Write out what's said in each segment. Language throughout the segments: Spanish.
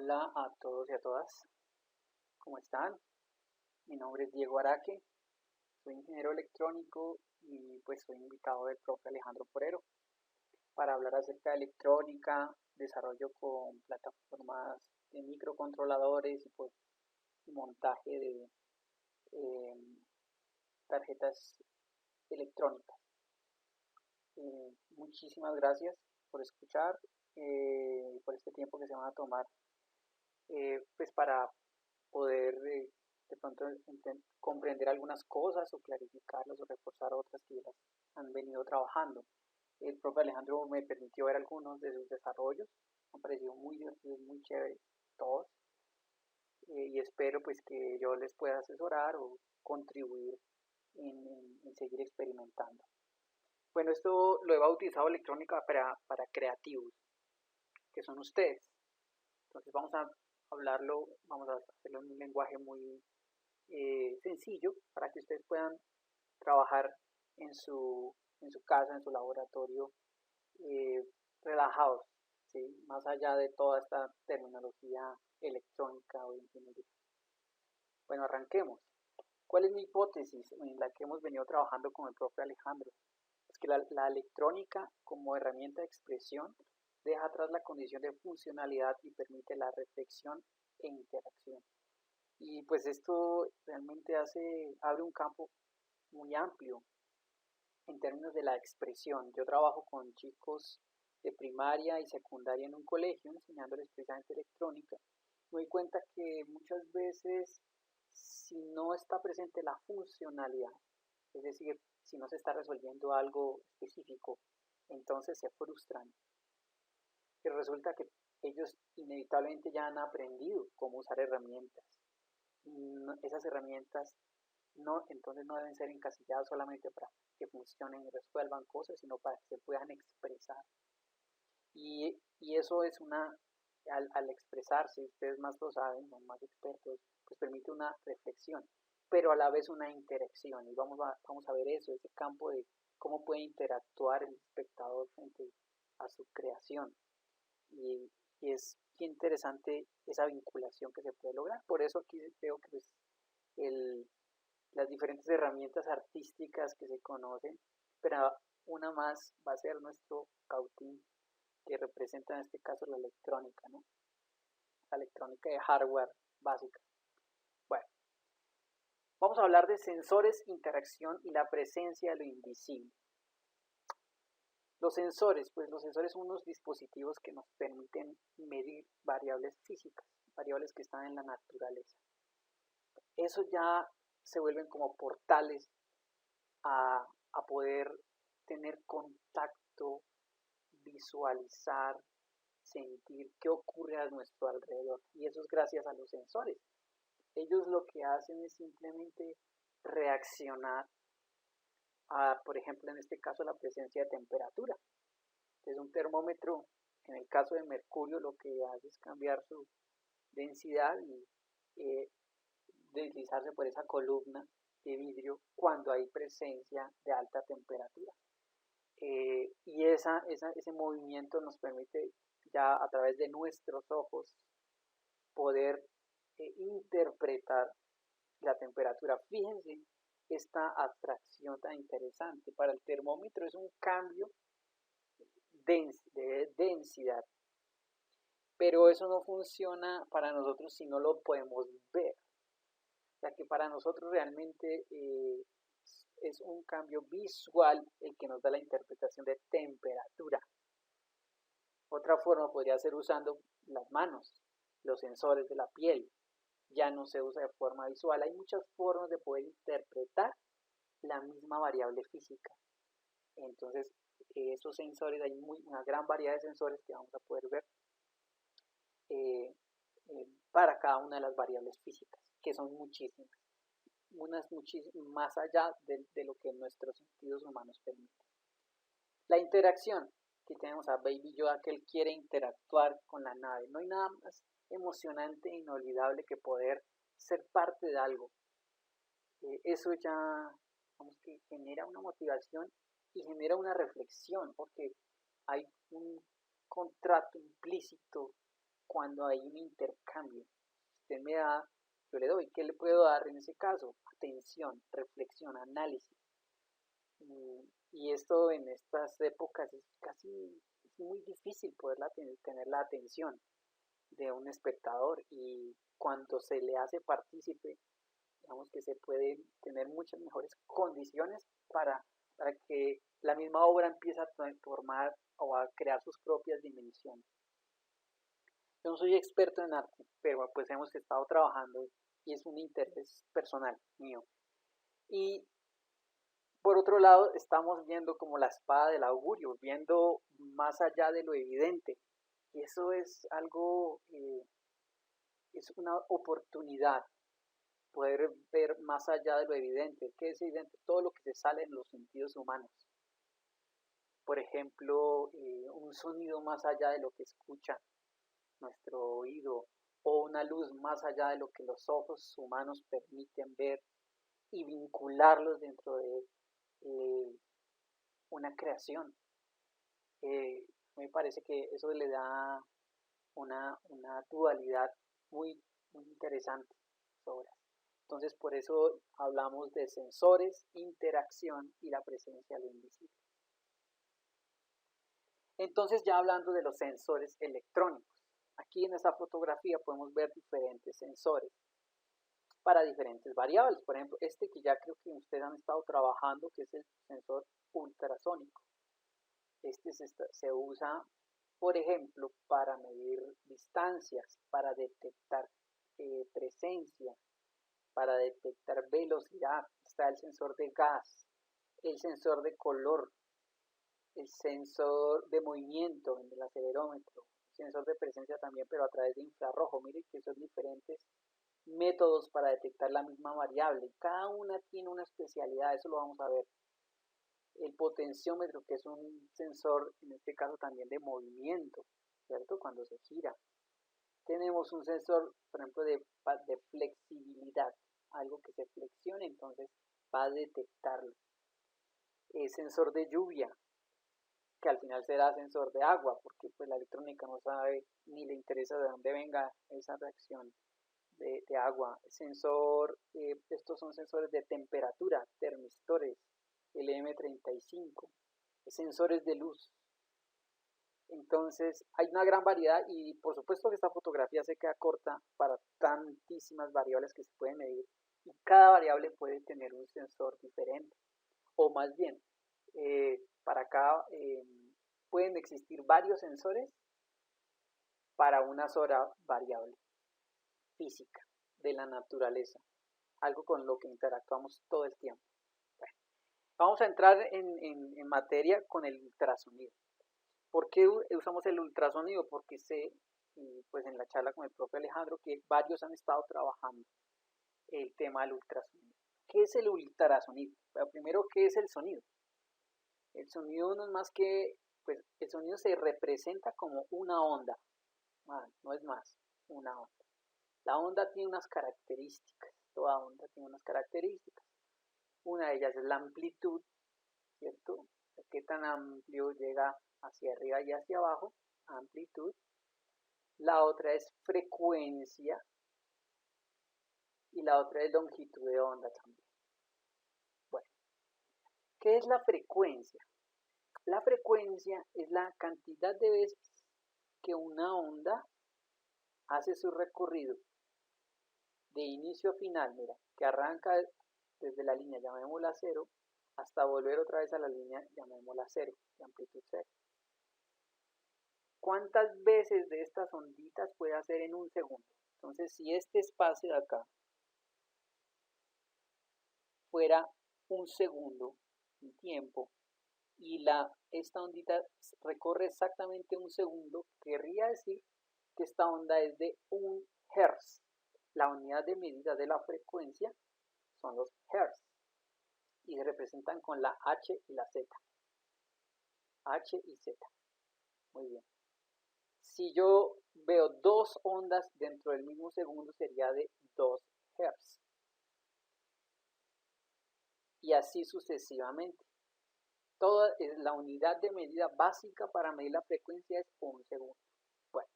Hola a todos y a todas, ¿cómo están? Mi nombre es Diego Araque, soy ingeniero electrónico y pues soy invitado del profe Alejandro Porero para hablar acerca de electrónica, desarrollo con plataformas de microcontroladores y pues montaje de eh, tarjetas electrónicas. Muchísimas gracias por escuchar, por este tiempo que se van a tomar pues para poder de pronto comprender algunas cosas o clarificarlas o reforzar otras que ya las han venido trabajando. El profe Alejandro me permitió ver algunos de sus desarrollos, me han parecido muy divertidos, muy chéveres todos, y espero pues que yo les pueda asesorar o contribuir en seguir experimentando. Bueno, esto lo he bautizado electrónica para creativos, que son ustedes. Entonces vamos a hablarlo, vamos a hacerlo en un lenguaje muy sencillo para que ustedes puedan trabajar en su casa, en su laboratorio, eh, relajados, ¿sí? Más allá de toda esta terminología electrónica o ingeniería. Bueno, arranquemos. ¿Cuál es mi hipótesis en la que hemos venido trabajando con el profe Alejandro? Es que la electrónica como herramienta de expresión deja atrás la condición de funcionalidad y permite la reflexión e interacción. Y pues esto realmente abre un campo muy amplio en términos de la expresión. Yo trabajo con chicos de primaria y secundaria en un colegio enseñándoles precisamente electrónica. Me doy cuenta que muchas veces si no está presente la funcionalidad, es decir, si no se está resolviendo algo específico, entonces se frustran. Y resulta que ellos inevitablemente ya han aprendido cómo usar herramientas. Esas herramientas entonces no deben ser encasilladas solamente para que funcionen y resuelvan cosas, sino para que se puedan expresar. Y eso es al expresarse, ustedes más lo saben, son más expertos, pues permite una reflexión, pero a la vez una interacción. Y vamos a ver eso, ese campo de cómo puede interactuar el espectador frente a su creación. Y es interesante esa vinculación que se puede lograr. Por eso aquí veo que pues, el, las diferentes herramientas artísticas que se conocen, pero una más va a ser nuestro cautín, que representa en este caso la electrónica, ¿no? La electrónica de hardware básica. Bueno, vamos a hablar de sensores, interacción y la presencia de lo invisible. Los sensores, pues los sensores son unos dispositivos que nos permiten medir variables físicas, variables que están en la naturaleza. Eso ya se vuelven como portales a poder tener contacto, visualizar, sentir qué ocurre a nuestro alrededor. Y eso es gracias a los sensores. Ellos lo que hacen es simplemente reaccionar a, por ejemplo, en este caso, la presencia de temperatura. Entonces, un termómetro, en el caso de mercurio, lo que hace es cambiar su densidad y deslizarse por esa columna de vidrio cuando hay presencia de alta temperatura. Y ese movimiento nos permite ya a través de nuestros ojos poder interpretar la temperatura. Fíjense esta abstracción tan interesante. Para el termómetro es un cambio de densidad, pero eso no funciona para nosotros si no lo podemos ver. O sea que para nosotros realmente es un cambio visual el que nos da la interpretación de temperatura. Otra forma podría ser usando las manos, los sensores de la piel. Ya no se usa de forma visual. Hay muchas formas de poder interpretar la misma variable física. Entonces, esos sensores, hay una gran variedad de sensores que vamos a poder ver para cada una de las variables físicas, que son muchísimas. Unas muchísimas más allá de lo que nuestros sentidos humanos permiten. La interacción, que tenemos a Baby Yoda que él quiere interactuar con la nave. No hay nada más emocionante e inolvidable que poder ser parte de algo. Eso ya, vamos, que genera una motivación y genera una reflexión, porque hay un contrato implícito cuando hay un intercambio. Usted me da, yo le doy. ¿Qué le puedo dar en ese caso? Atención, reflexión, análisis. Y esto en estas épocas es muy difícil poder tener la atención de un espectador, y cuando se le hace partícipe, digamos que se pueden tener muchas mejores condiciones para que la misma obra empiece a formar o a crear sus propias dimensiones. Yo no soy experto en arte, pero pues hemos estado trabajando y es un interés personal mío. Y por otro lado, estamos viendo como la espada del augurio, viendo más allá de lo evidente. Y eso es algo, es una oportunidad, poder ver más allá de lo evidente. ¿Qué es evidente? Todo lo que se sale en los sentidos humanos. Por ejemplo, un sonido más allá de lo que escucha nuestro oído, o una luz más allá de lo que los ojos humanos permiten ver, y vincularlos dentro de una creación. Me parece que eso le da una dualidad muy interesante sobre. Entonces, por eso hablamos de sensores, interacción y la presencia de lo invisible. Entonces, ya hablando de los sensores electrónicos, aquí en esta fotografía podemos ver diferentes sensores para diferentes variables. Por ejemplo, este que ya creo que ustedes han estado trabajando, que es el sensor ultrasónico. Este se usa, por ejemplo, para medir distancias, para detectar presencia, para detectar velocidad. Está el sensor de gas, el sensor de color, el sensor de movimiento, el acelerómetro, el sensor de presencia también, pero a través de infrarrojo. Miren que son diferentes métodos para detectar la misma variable. Cada una tiene una especialidad, eso lo vamos a ver. El potenciómetro, que es un sensor, en este caso también de movimiento, ¿cierto? Cuando se gira. Tenemos un sensor, por ejemplo, de flexibilidad, algo que se flexione, entonces va a detectarlo. El sensor de lluvia, que al final será sensor de agua, porque pues la electrónica no sabe ni le interesa de dónde venga esa reacción de agua. Estos son sensores de temperatura, termistores, el M35, sensores de luz. Entonces hay una gran variedad, y por supuesto que esta fotografía se queda corta para tantísimas variables que se pueden medir, y cada variable puede tener un sensor diferente, o más bien, para cada pueden existir varios sensores para una sola variable física de la naturaleza, algo con lo que interactuamos todo el tiempo. Bueno, vamos a entrar en materia con el ultrasonido. ¿Por qué usamos el ultrasonido? Porque sé, pues en la charla con el profe Alejandro, que varios han estado trabajando el tema del ultrasonido. ¿Qué es el ultrasonido? Pero primero, ¿qué es el sonido? El sonido no es más que, pues el sonido se representa como una onda, no es más, una onda. La onda tiene unas características, toda onda tiene unas características. Una de ellas es la amplitud, ¿cierto? ¿Qué tan amplio llega hacia arriba y hacia abajo? Amplitud. La otra es frecuencia, y la otra es longitud de onda también. Bueno, ¿qué es la frecuencia? La frecuencia es la cantidad de veces que una onda hace su recorrido de inicio a final, mira, que arranca desde la línea, llamémosla 0, hasta volver otra vez a la línea, llamémosla 0, de amplitud 0. ¿Cuántas veces de estas onditas puede hacer en un segundo? Entonces, si este espacio de acá fuera un segundo en tiempo, y esta ondita recorre exactamente un segundo, querría decir que esta onda es de 1 Hz. La unidad de medida de la frecuencia son los Hz, y se representan con la H y la Z. H y Z. Muy bien. Si yo veo dos ondas dentro del mismo segundo, sería de 2 Hz. Y así sucesivamente. Toda la unidad de medida básica para medir la frecuencia es 1 segundo. Bueno,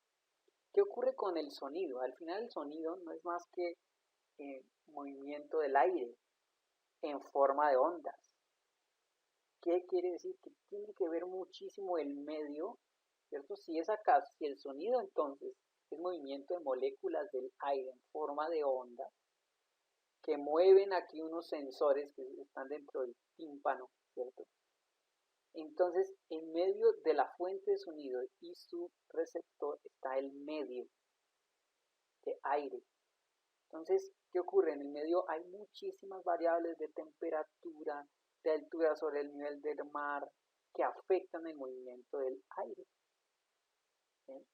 ¿Qué ocurre con el sonido? Al final el sonido no es más que movimiento del aire en forma de ondas. ¿Qué quiere decir? Que tiene que ver muchísimo el medio, ¿cierto? Si el sonido entonces es movimiento de moléculas del aire en forma de onda, que mueven aquí unos sensores que están dentro del tímpano, ¿cierto? Entonces, en medio de la fuente de sonido y su receptor está el medio de aire. Entonces, ¿qué ocurre? En el medio hay muchísimas variables de temperatura, de altura sobre el nivel del mar, que afectan el movimiento del aire. ¿Sí?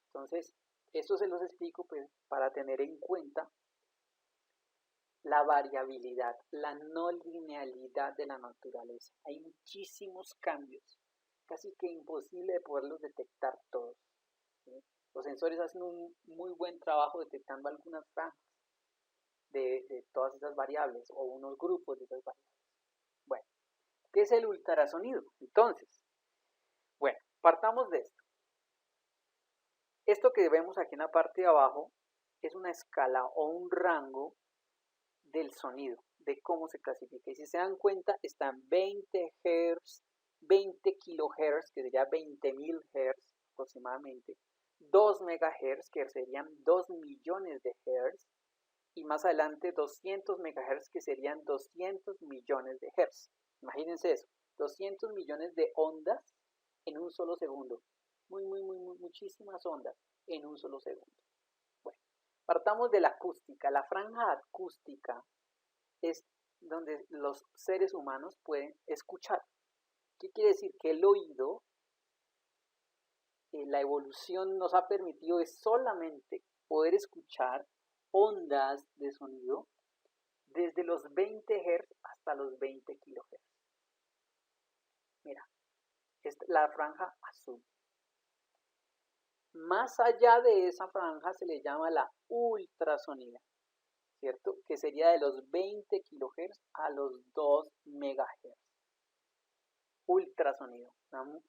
Entonces, esto se los explico pues, para tener en cuenta la variabilidad, la no linealidad de la naturaleza. Hay muchísimos cambios, casi que imposible de poderlos detectar todos. ¿Sí? Los sensores hacen un muy buen trabajo detectando algunas franjas de todas esas variables o unos grupos de esas variables. Bueno, ¿qué es el ultrasonido? Entonces, bueno, partamos de esto. Esto que vemos aquí en la parte de abajo es una escala o un rango del sonido, de cómo se clasifica. Y si se dan cuenta, están 20 Hz, 20 kHz, que sería 20.000 Hz aproximadamente, 2 MHz, que serían 2 millones de Hz, y más adelante 200 MHz, que serían 200 millones de Hz. Imagínense eso, 200 millones de ondas en un solo segundo. Muchísimas ondas en un solo segundo. Bueno, partamos de la acústica. La franja acústica es donde los seres humanos pueden escuchar. ¿Qué quiere decir? Que el oído, la evolución nos ha permitido es solamente poder escuchar ondas de sonido desde los 20 Hz hasta los 20 kHz. Mira, es la franja azul. Más allá de esa franja se le llama la ultrasonida, ¿cierto? Que sería de los 20 kHz a los 2 MHz. Ultrasonido,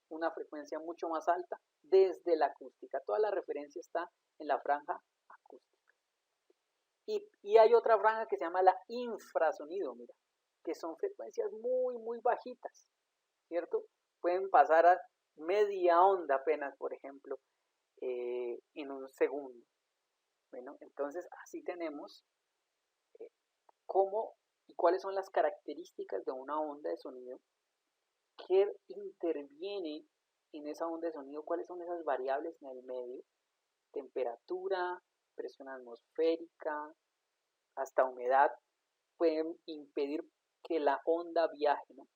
una frecuencia mucho más alta desde la acústica. Toda la referencia está en la franja acústica. Y hay otra franja que se llama la infrasonido, mira, que son frecuencias muy bajitas, ¿cierto? Pueden pasar a media onda apenas, por ejemplo, en un segundo. Bueno, entonces así tenemos cómo y cuáles son las características de una onda de sonido, qué interviene en esa onda de sonido, cuáles son esas variables en el medio, temperatura, presión atmosférica, hasta humedad, pueden impedir que la onda viaje, ¿no?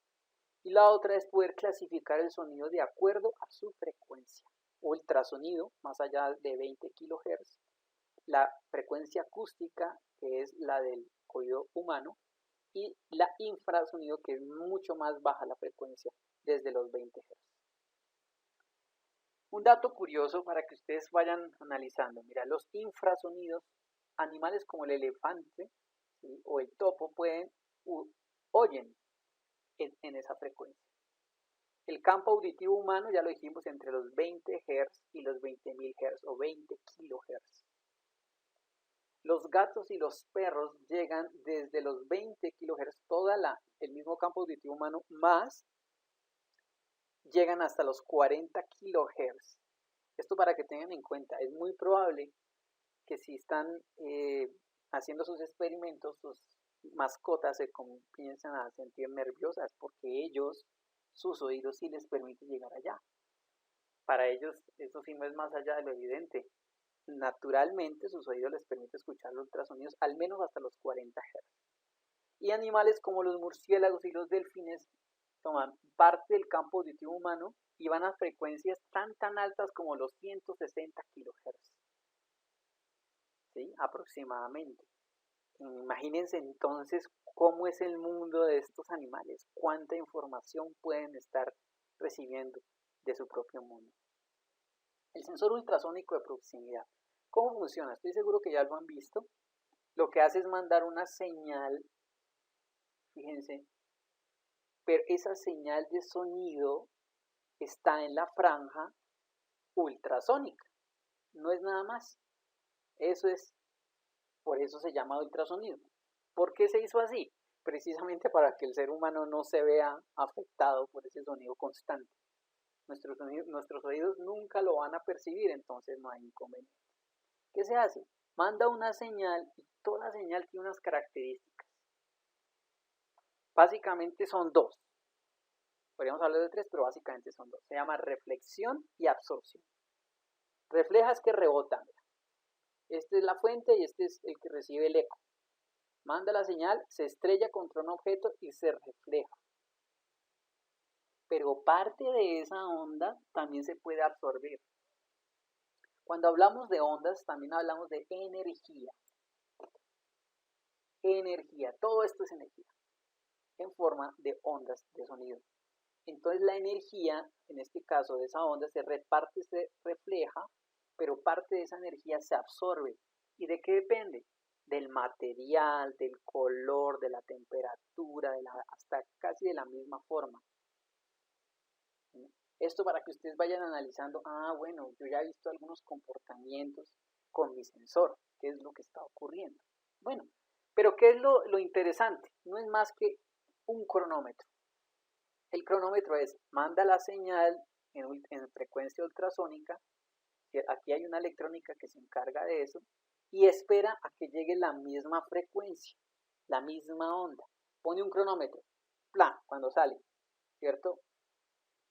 Y la otra es poder clasificar el sonido de acuerdo a su frecuencia. Ultrasonido, más allá de 20 kHz, la frecuencia acústica, que es la del oído humano, y la infrasonido, que es mucho más baja la frecuencia, desde los 20 Hz. Un dato curioso para que ustedes vayan analizando. Mira, los infrasonidos, animales como el elefante, ¿sí?, o el topo oyen en esa frecuencia. El campo auditivo humano, ya lo dijimos, entre los 20 Hz y los 20.000 Hz o 20 kHz. Los gatos y los perros llegan desde los 20 kHz, el mismo campo auditivo humano, más llegan hasta los 40 kHz. Esto para que tengan en cuenta, es muy probable que si están haciendo sus experimentos, sus mascotas se comienzan a sentir nerviosas porque sus oídos sí les permiten llegar allá. Para ellos eso sí no es más allá de lo evidente. Naturalmente sus oídos les permiten escuchar los ultrasonidos al menos hasta los 40 Hz. Y animales como los murciélagos y los delfines toman parte del campo auditivo humano y van a frecuencias tan altas como los 160 kHz. ¿Sí? Aproximadamente. Imagínense entonces cómo es el mundo de estos animales, cuánta información pueden estar recibiendo de su propio mundo. El sensor ultrasónico de proximidad. ¿Cómo funciona? Estoy seguro que ya lo han visto. Lo que hace es mandar una señal, fíjense, pero esa señal de sonido está en la franja ultrasónica. no es nada más. Eso es, por eso se llama ultrasonido. ¿Por qué se hizo así? Precisamente para que el ser humano no se vea afectado por ese sonido constante. Nuestros oídos nunca lo van a percibir, entonces no hay inconveniente. ¿Qué se hace? Manda una señal y toda señal tiene unas características. Básicamente son dos. Podríamos hablar de tres, pero básicamente son dos. Se llama reflexión y absorción. Refleja es que rebota. Esta es la fuente y este es el que recibe el eco. Manda la señal, se estrella contra un objeto y se refleja. Pero parte de esa onda también se puede absorber. Cuando hablamos de ondas, también hablamos de energía. Energía, todo esto es energía, en forma de ondas de sonido. Entonces la energía, en este caso de esa onda, se reparte, se refleja, pero parte de esa energía se absorbe. ¿Y de qué depende? Del material, del color, de la temperatura, hasta casi de la misma forma. Esto para que ustedes vayan analizando, bueno, yo ya he visto algunos comportamientos con mi sensor, ¿qué es lo que está ocurriendo? Bueno, pero ¿qué es lo interesante? No es más que un cronómetro. El cronómetro manda la señal en frecuencia ultrasónica, aquí hay una electrónica que se encarga de eso, y espera a que llegue la misma frecuencia, la misma onda. Pone un cronómetro, plan, cuando sale, ¿cierto?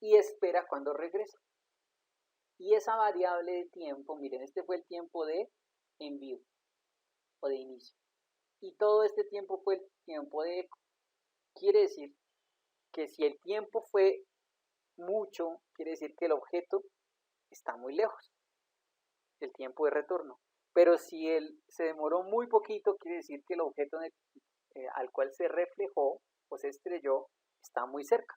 Y espera cuando regresa. Y esa variable de tiempo, miren, este fue el tiempo de envío o de inicio. Y todo este tiempo fue el tiempo de eco. Quiere decir que si el tiempo fue mucho, quiere decir que el objeto está muy lejos, el tiempo de retorno. Pero si él se demoró muy poquito, quiere decir que el objeto al cual se reflejó o se estrelló está muy cerca.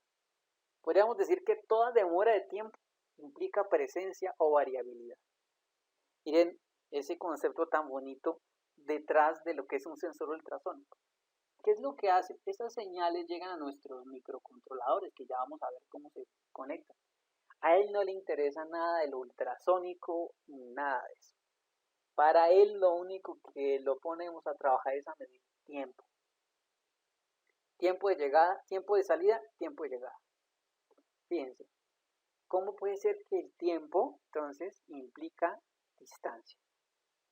Podríamos decir que toda demora de tiempo implica presencia o variabilidad. Miren ese concepto tan bonito detrás de lo que es un sensor ultrasónico. ¿Qué es lo que hace? Esas señales llegan a nuestros microcontroladores, que ya vamos a ver cómo se conectan. A él no le interesa nada del ultrasónico ni nada de eso. Para él lo único que lo ponemos a trabajar es a medir tiempo. Tiempo de llegada, tiempo de salida, tiempo de llegada. Fíjense, ¿cómo puede ser que el tiempo entonces implica distancia?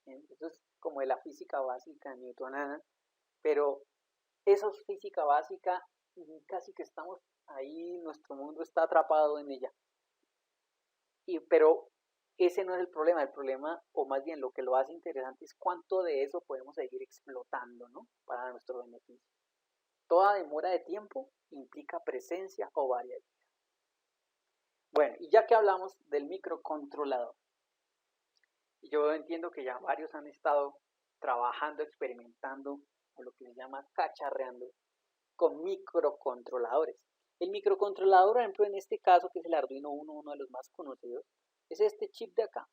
Eso es como de la física básica newtoniana, pero eso es física básica y casi que estamos ahí, nuestro mundo está atrapado en ella. Pero ese no es el problema, o más bien lo que lo hace interesante es cuánto de eso podemos seguir explotando, ¿no? Para nuestro beneficio. Toda demora de tiempo implica presencia o variabilidad. Bueno, y ya que hablamos del microcontrolador, yo entiendo que ya varios han estado trabajando, experimentando, o lo que se llama cacharreando, con microcontroladores. El microcontrolador, por ejemplo, en este caso, que es el Arduino Uno, uno de los más conocidos, es este chip de acá.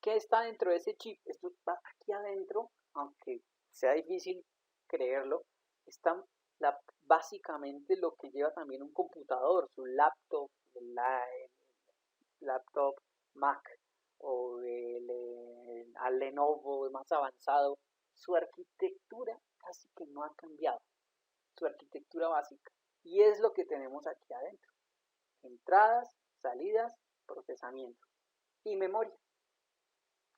¿Qué está dentro de ese chip? Esto está aquí adentro, aunque sea difícil creerlo, está básicamente lo que lleva también un computador, su laptop, el laptop Mac o al Lenovo más avanzado, su arquitectura casi que no ha cambiado, su arquitectura básica. Y es lo que tenemos aquí adentro. Entradas, salidas, procesamiento y memoria.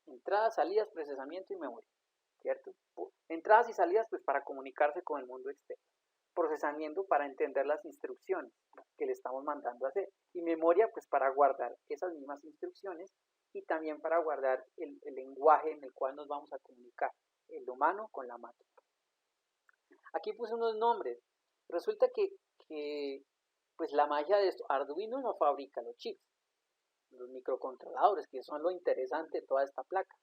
Entradas, salidas, procesamiento y memoria, ¿cierto? Entradas y salidas pues para comunicarse con el mundo externo. Procesamiento para entender las instrucciones que le estamos mandando a hacer. Y memoria pues para guardar esas mismas instrucciones y también para guardar el lenguaje en el cual nos vamos a comunicar, el humano con la máquina. Aquí puse unos nombres. Resulta que pues la magia de esto, Arduino no fabrica los chips, los microcontroladores, que son lo interesante de toda esta placa.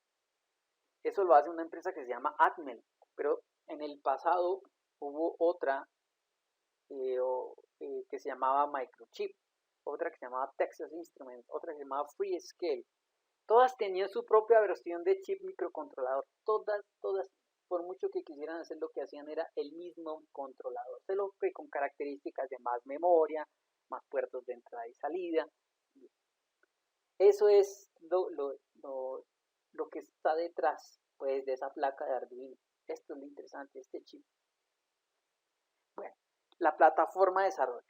Eso lo hace una empresa que se llama Atmel, pero en el pasado hubo otra que se llamaba Microchip, otra que se llamaba Texas Instruments, otra que se llamaba Freescale. Todas tenían su propia versión de chip microcontrolador, todas, por mucho que quisieran hacer, lo que hacían era el mismo controlador, solo que con características de más memoria, más puertos de entrada y salida. Eso es lo que está detrás, pues, de esa placa de Arduino. Esto es lo interesante, este chip. Bueno, la plataforma de desarrollo.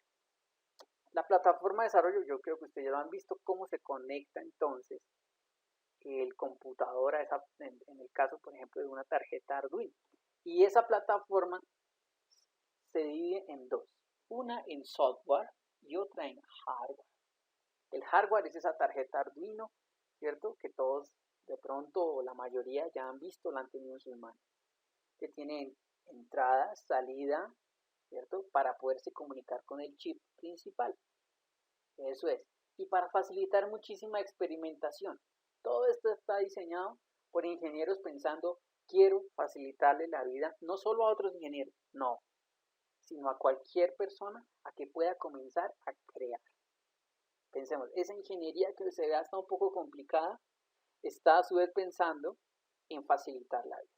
La plataforma de desarrollo, yo creo que ustedes ya lo han visto, cómo se conecta entonces el computador a esa, en el caso, por ejemplo, de una tarjeta Arduino. Y esa plataforma se divide en dos, una en software y otra en hardware. El hardware es esa tarjeta Arduino, ¿cierto? Que todos de pronto, o la mayoría ya han visto, la han tenido en sus manos, que tiene entrada, salida, ¿cierto? Para poderse comunicar con el chip principal. Eso es. Y para facilitar muchísima experimentación. Todo esto está diseñado por ingenieros pensando, quiero facilitarle la vida no solo a otros ingenieros, no, sino a cualquier persona a que pueda comenzar a crear. Pensemos, esa ingeniería que se vea está un poco complicada, está a su vez pensando en facilitar la vida.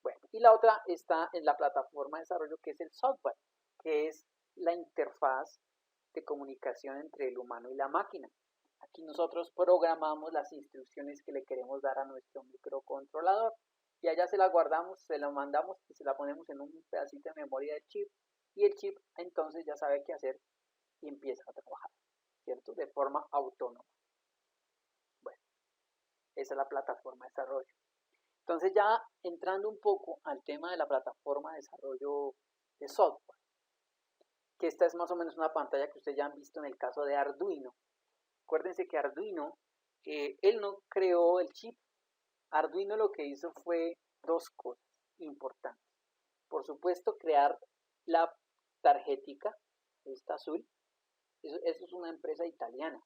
Bueno, y la otra está en la plataforma de desarrollo, que es el software, que es la interfaz de comunicación entre el humano y la máquina. Aquí nosotros programamos las instrucciones que le queremos dar a nuestro microcontrolador y allá se la guardamos, se la mandamos y se la ponemos en un pedacito de memoria del chip y el chip entonces ya sabe qué hacer y empieza a trabajar, ¿cierto? De forma autónoma. Bueno, esa es la plataforma de desarrollo. Entonces ya entrando un poco al tema de la plataforma de desarrollo de software, que esta es más o menos una pantalla que ustedes ya han visto en el caso de Arduino. Acuérdense que Arduino, él no creó el chip. Arduino lo que hizo fue dos cosas importantes. Por supuesto, crear la tarjetica, esta azul, eso es una empresa italiana,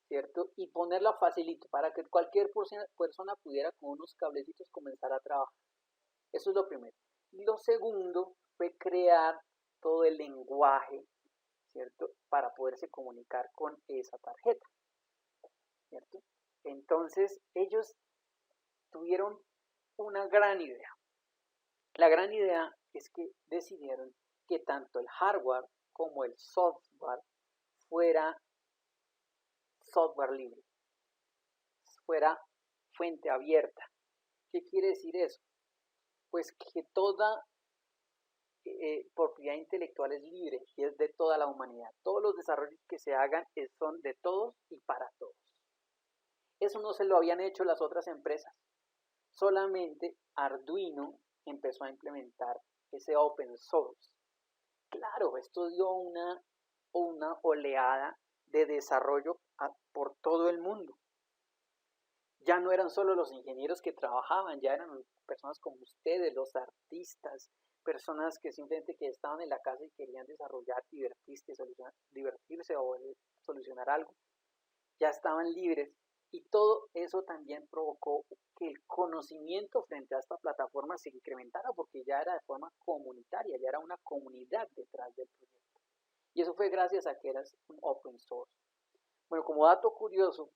¿cierto? Y ponerla facilito para que cualquier persona pudiera con unos cablecitos comenzar a trabajar. Eso es lo primero. Y lo segundo fue crear todo el lenguaje, ¿cierto? Para poderse comunicar con esa tarjeta, ¿cierto? Entonces ellos tuvieron una gran idea. La gran idea es que decidieron que tanto el hardware como el software fuera software libre, fuera fuente abierta. ¿Qué quiere decir eso? Pues que toda propiedad intelectual es libre y es de toda la humanidad. Todos los desarrollos que se hagan son de todos y para todos. Eso no se lo habían hecho las otras empresas. Solamente Arduino empezó a implementar ese open source. Claro, esto dio una oleada de desarrollo por todo el mundo. Ya no eran solo los ingenieros que trabajaban, ya eran personas como ustedes, los artistas, personas que simplemente que estaban en la casa y querían desarrollar, divertirse o solucionar algo. Ya estaban libres y todo eso también provocó que el conocimiento frente a esta plataforma se incrementara porque ya era de forma comunitaria, ya era una comunidad detrás del proyecto. Y eso fue gracias a que era un open source. Bueno, como dato curioso,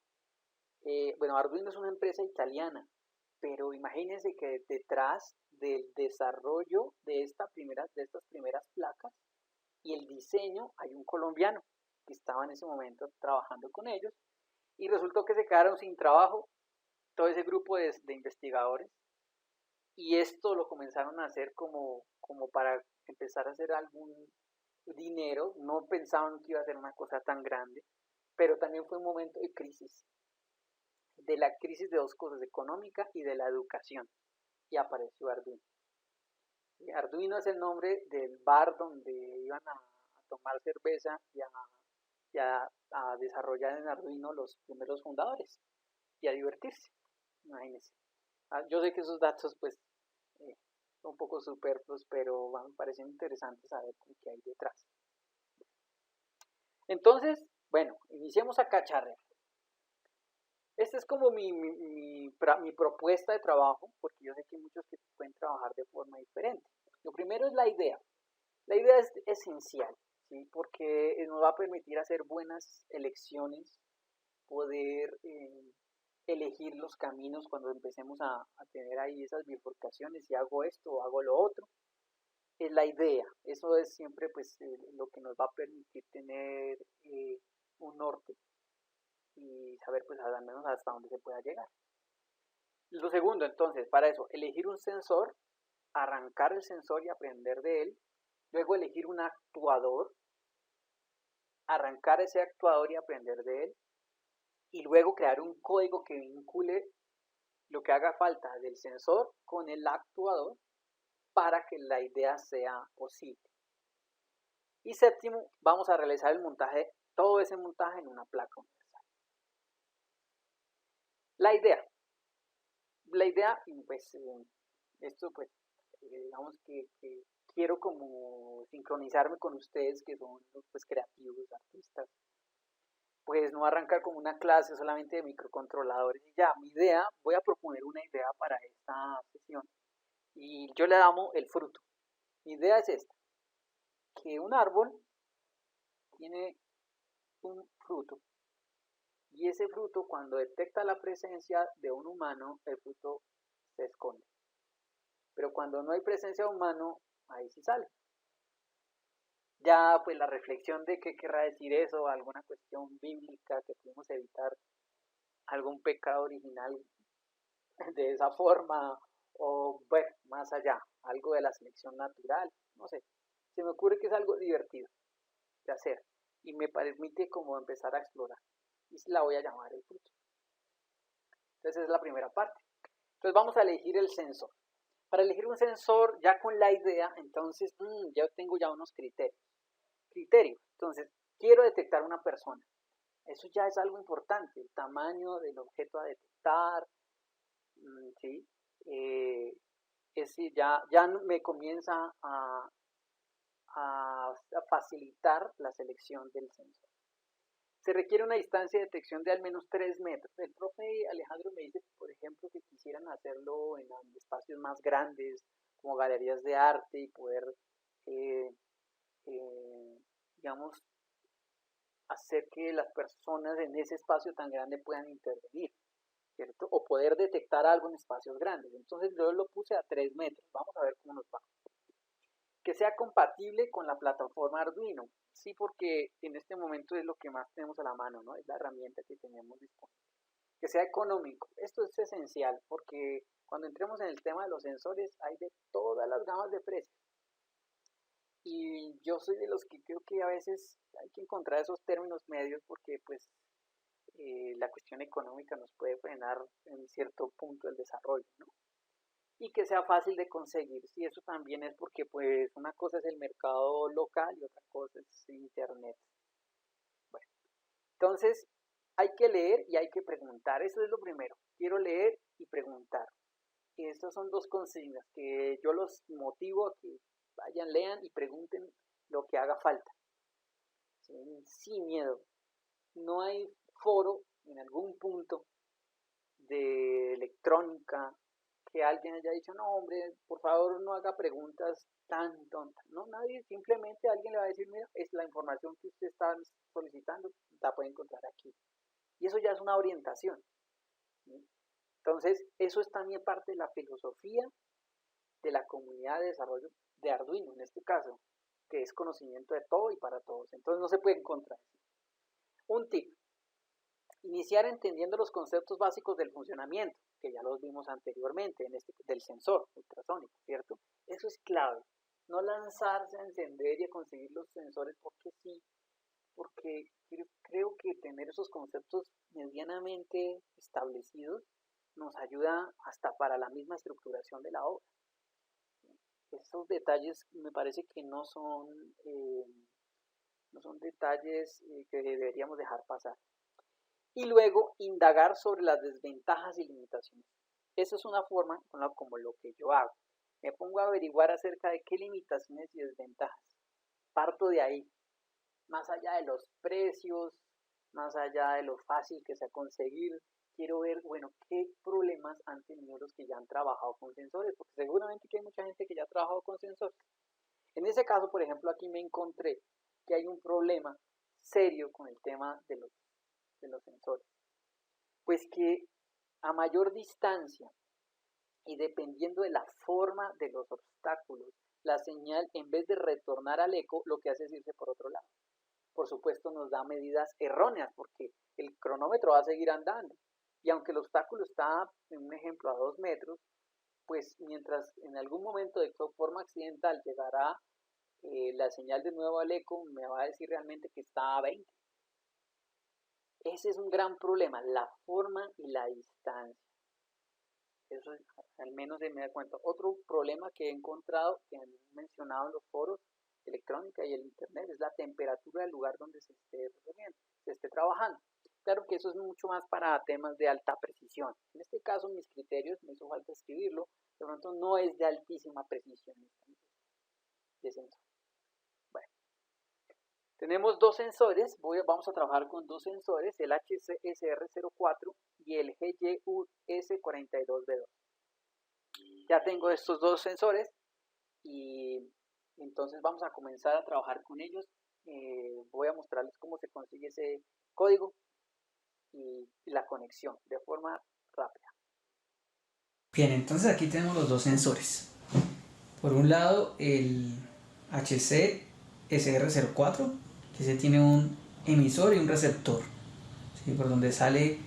bueno, Arduino es una empresa italiana, pero imagínense que detrás del desarrollo de estas primeras placas y el diseño hay un colombiano que estaba en ese momento trabajando con ellos y resultó que se quedaron sin trabajo todo ese grupo de investigadores y esto lo comenzaron a hacer como para empezar a hacer algún dinero, no pensaban que iba a ser una cosa tan grande, pero también fue un momento de crisis, de la crisis de dos cosas, económica y de la educación, y apareció Arduino. Y Arduino es el nombre del bar donde iban a tomar cerveza y a desarrollar en Arduino los primeros fundadores y a divertirse, imagínense. Yo sé que esos datos pues son un poco superfluos, pero bueno, me parecen interesantes saber qué hay detrás. Entonces, bueno, iniciemos a cacharrear. Esta es como mi propuesta de trabajo, porque yo sé que hay muchos que pueden trabajar de forma diferente. Lo primero es la idea. La idea es esencial, ¿sí? Porque nos va a permitir hacer buenas elecciones, poder elegir los caminos cuando empecemos a tener ahí esas bifurcaciones, si hago esto o hago lo otro. Es la idea, eso es siempre pues lo que nos va a permitir tener un norte. y saber pues al menos hasta dónde se pueda llegar. Lo segundo, entonces, para eso, elegir un sensor, arrancar el sensor y aprender de él, luego elegir un actuador, arrancar ese actuador y aprender de él, y luego crear un código que vincule lo que haga falta del sensor con el actuador para que la idea sea posible. Y séptimo, vamos a realizar el montaje, todo ese montaje en una placa universal. La idea, pues esto pues digamos que quiero como sincronizarme con ustedes que son pues creativos, artistas, pues no arrancar como una clase solamente de microcontroladores y ya, mi idea, voy a proponer una idea para esta sesión y yo le llamo el fruto. Mi idea es esta, que un árbol tiene un fruto y ese fruto cuando detecta la presencia de un humano, el fruto se esconde. Pero cuando no hay presencia de humano, ahí sí sale. Ya pues la reflexión de qué querrá decir eso, alguna cuestión bíblica que pudimos evitar, algún pecado original de esa forma, o bueno, más allá, algo de la selección natural, no sé. Se me ocurre que es algo divertido de hacer y me permite como empezar a explorar. Y la voy a llamar el fruto. Entonces es la primera parte. Entonces vamos a elegir el sensor. Para elegir un sensor ya con la idea, entonces ya tengo ya unos criterios. Entonces, quiero detectar una persona. Eso ya es algo importante, el tamaño del objeto a detectar, ¿sí? Es decir, ya me comienza a facilitar la selección del sensor. Se requiere una distancia de detección de al menos 3 metros. El profe Alejandro me dice, por ejemplo, que quisieran hacerlo en espacios más grandes, como galerías de arte, y poder, eh, digamos, hacer que las personas en ese espacio tan grande puedan intervenir, ¿cierto? O poder detectar algo en espacios grandes. Entonces yo lo puse a 3 metros. Vamos a ver cómo nos va. Que sea compatible con la plataforma Arduino. Sí, porque en este momento es lo que más tenemos a la mano, ¿no? Es la herramienta que tenemos disponible. Que sea económico. Esto es esencial porque cuando entremos en el tema de los sensores hay de todas las gamas de precios. Y yo soy de los que creo que a veces hay que encontrar esos términos medios porque pues la cuestión económica nos puede frenar en cierto punto el desarrollo, ¿no? Y que sea fácil de conseguir. Y eso también es porque pues una cosa es el mercado local y otra cosa es internet. Bueno, entonces hay que leer y hay que preguntar. Eso es lo primero. Quiero leer y preguntar. Y estas son dos consignas que yo los motivo a que vayan, lean y pregunten lo que haga falta. Sin miedo. No hay foro en algún punto de electrónica que alguien haya dicho, no hombre, por favor no haga preguntas tan tontas. No, nadie, simplemente alguien le va a decir, mira, es la información que usted está solicitando, la puede encontrar aquí. Y eso ya es una orientación. ¿Sí? Entonces, eso es también parte de la filosofía de la comunidad de desarrollo de Arduino, en este caso, que es conocimiento de todo y para todos. Entonces no se puede encontrar. Un tip, iniciar entendiendo los conceptos básicos del funcionamiento, que ya los vimos anteriormente, del sensor ultrasónico, ¿cierto? Eso es clave. No lanzarse a encender y a conseguir los sensores porque sí, porque creo que tener esos conceptos medianamente establecidos nos ayuda hasta para la misma estructuración de la obra. Esos detalles me parece que no son detalles que deberíamos dejar pasar. Y luego indagar sobre las desventajas y limitaciones. Esa es una forma como lo que yo hago. Me pongo a averiguar acerca de qué limitaciones y desventajas. Parto de ahí, más allá de los precios, más allá de lo fácil que sea conseguir, quiero ver, bueno, qué problemas han tenido los que ya han trabajado con sensores, porque seguramente que hay mucha gente que ya ha trabajado con sensores. En ese caso, por ejemplo, aquí me encontré que hay un problema serio con el tema de los sensores. Pues que a mayor distancia y dependiendo de la forma de los obstáculos, la señal en vez de retornar al eco, lo que hace es irse por otro lado. por supuesto nos da medidas erróneas porque el cronómetro va a seguir andando. Y aunque el obstáculo está, en un ejemplo, a 2 metros, pues mientras en algún momento de forma accidental llegará la señal de nuevo al eco, me va a decir realmente que está a 20. Ese es un gran problema, la forma y la distancia. Eso al menos se me da cuenta. Otro problema que he encontrado, que han mencionado en los foros de electrónica y el internet, es la temperatura del lugar donde se esté trabajando. Claro que eso es mucho más para temas de alta precisión. En este caso, mis criterios, me hizo falta escribirlo, de pronto no es de altísima precisión de sensor. Bueno, tenemos dos sensores, vamos a trabajar con dos sensores, el HCSR04 y el GYUS42B2. Ya tengo estos dos sensores y entonces vamos a comenzar a trabajar con ellos. Voy a mostrarles cómo se consigue ese código y la conexión de forma rápida. Bien, entonces aquí tenemos los dos sensores. Por un lado el HCSR04, que se tiene un emisor y un receptor, ¿sí? Por donde sale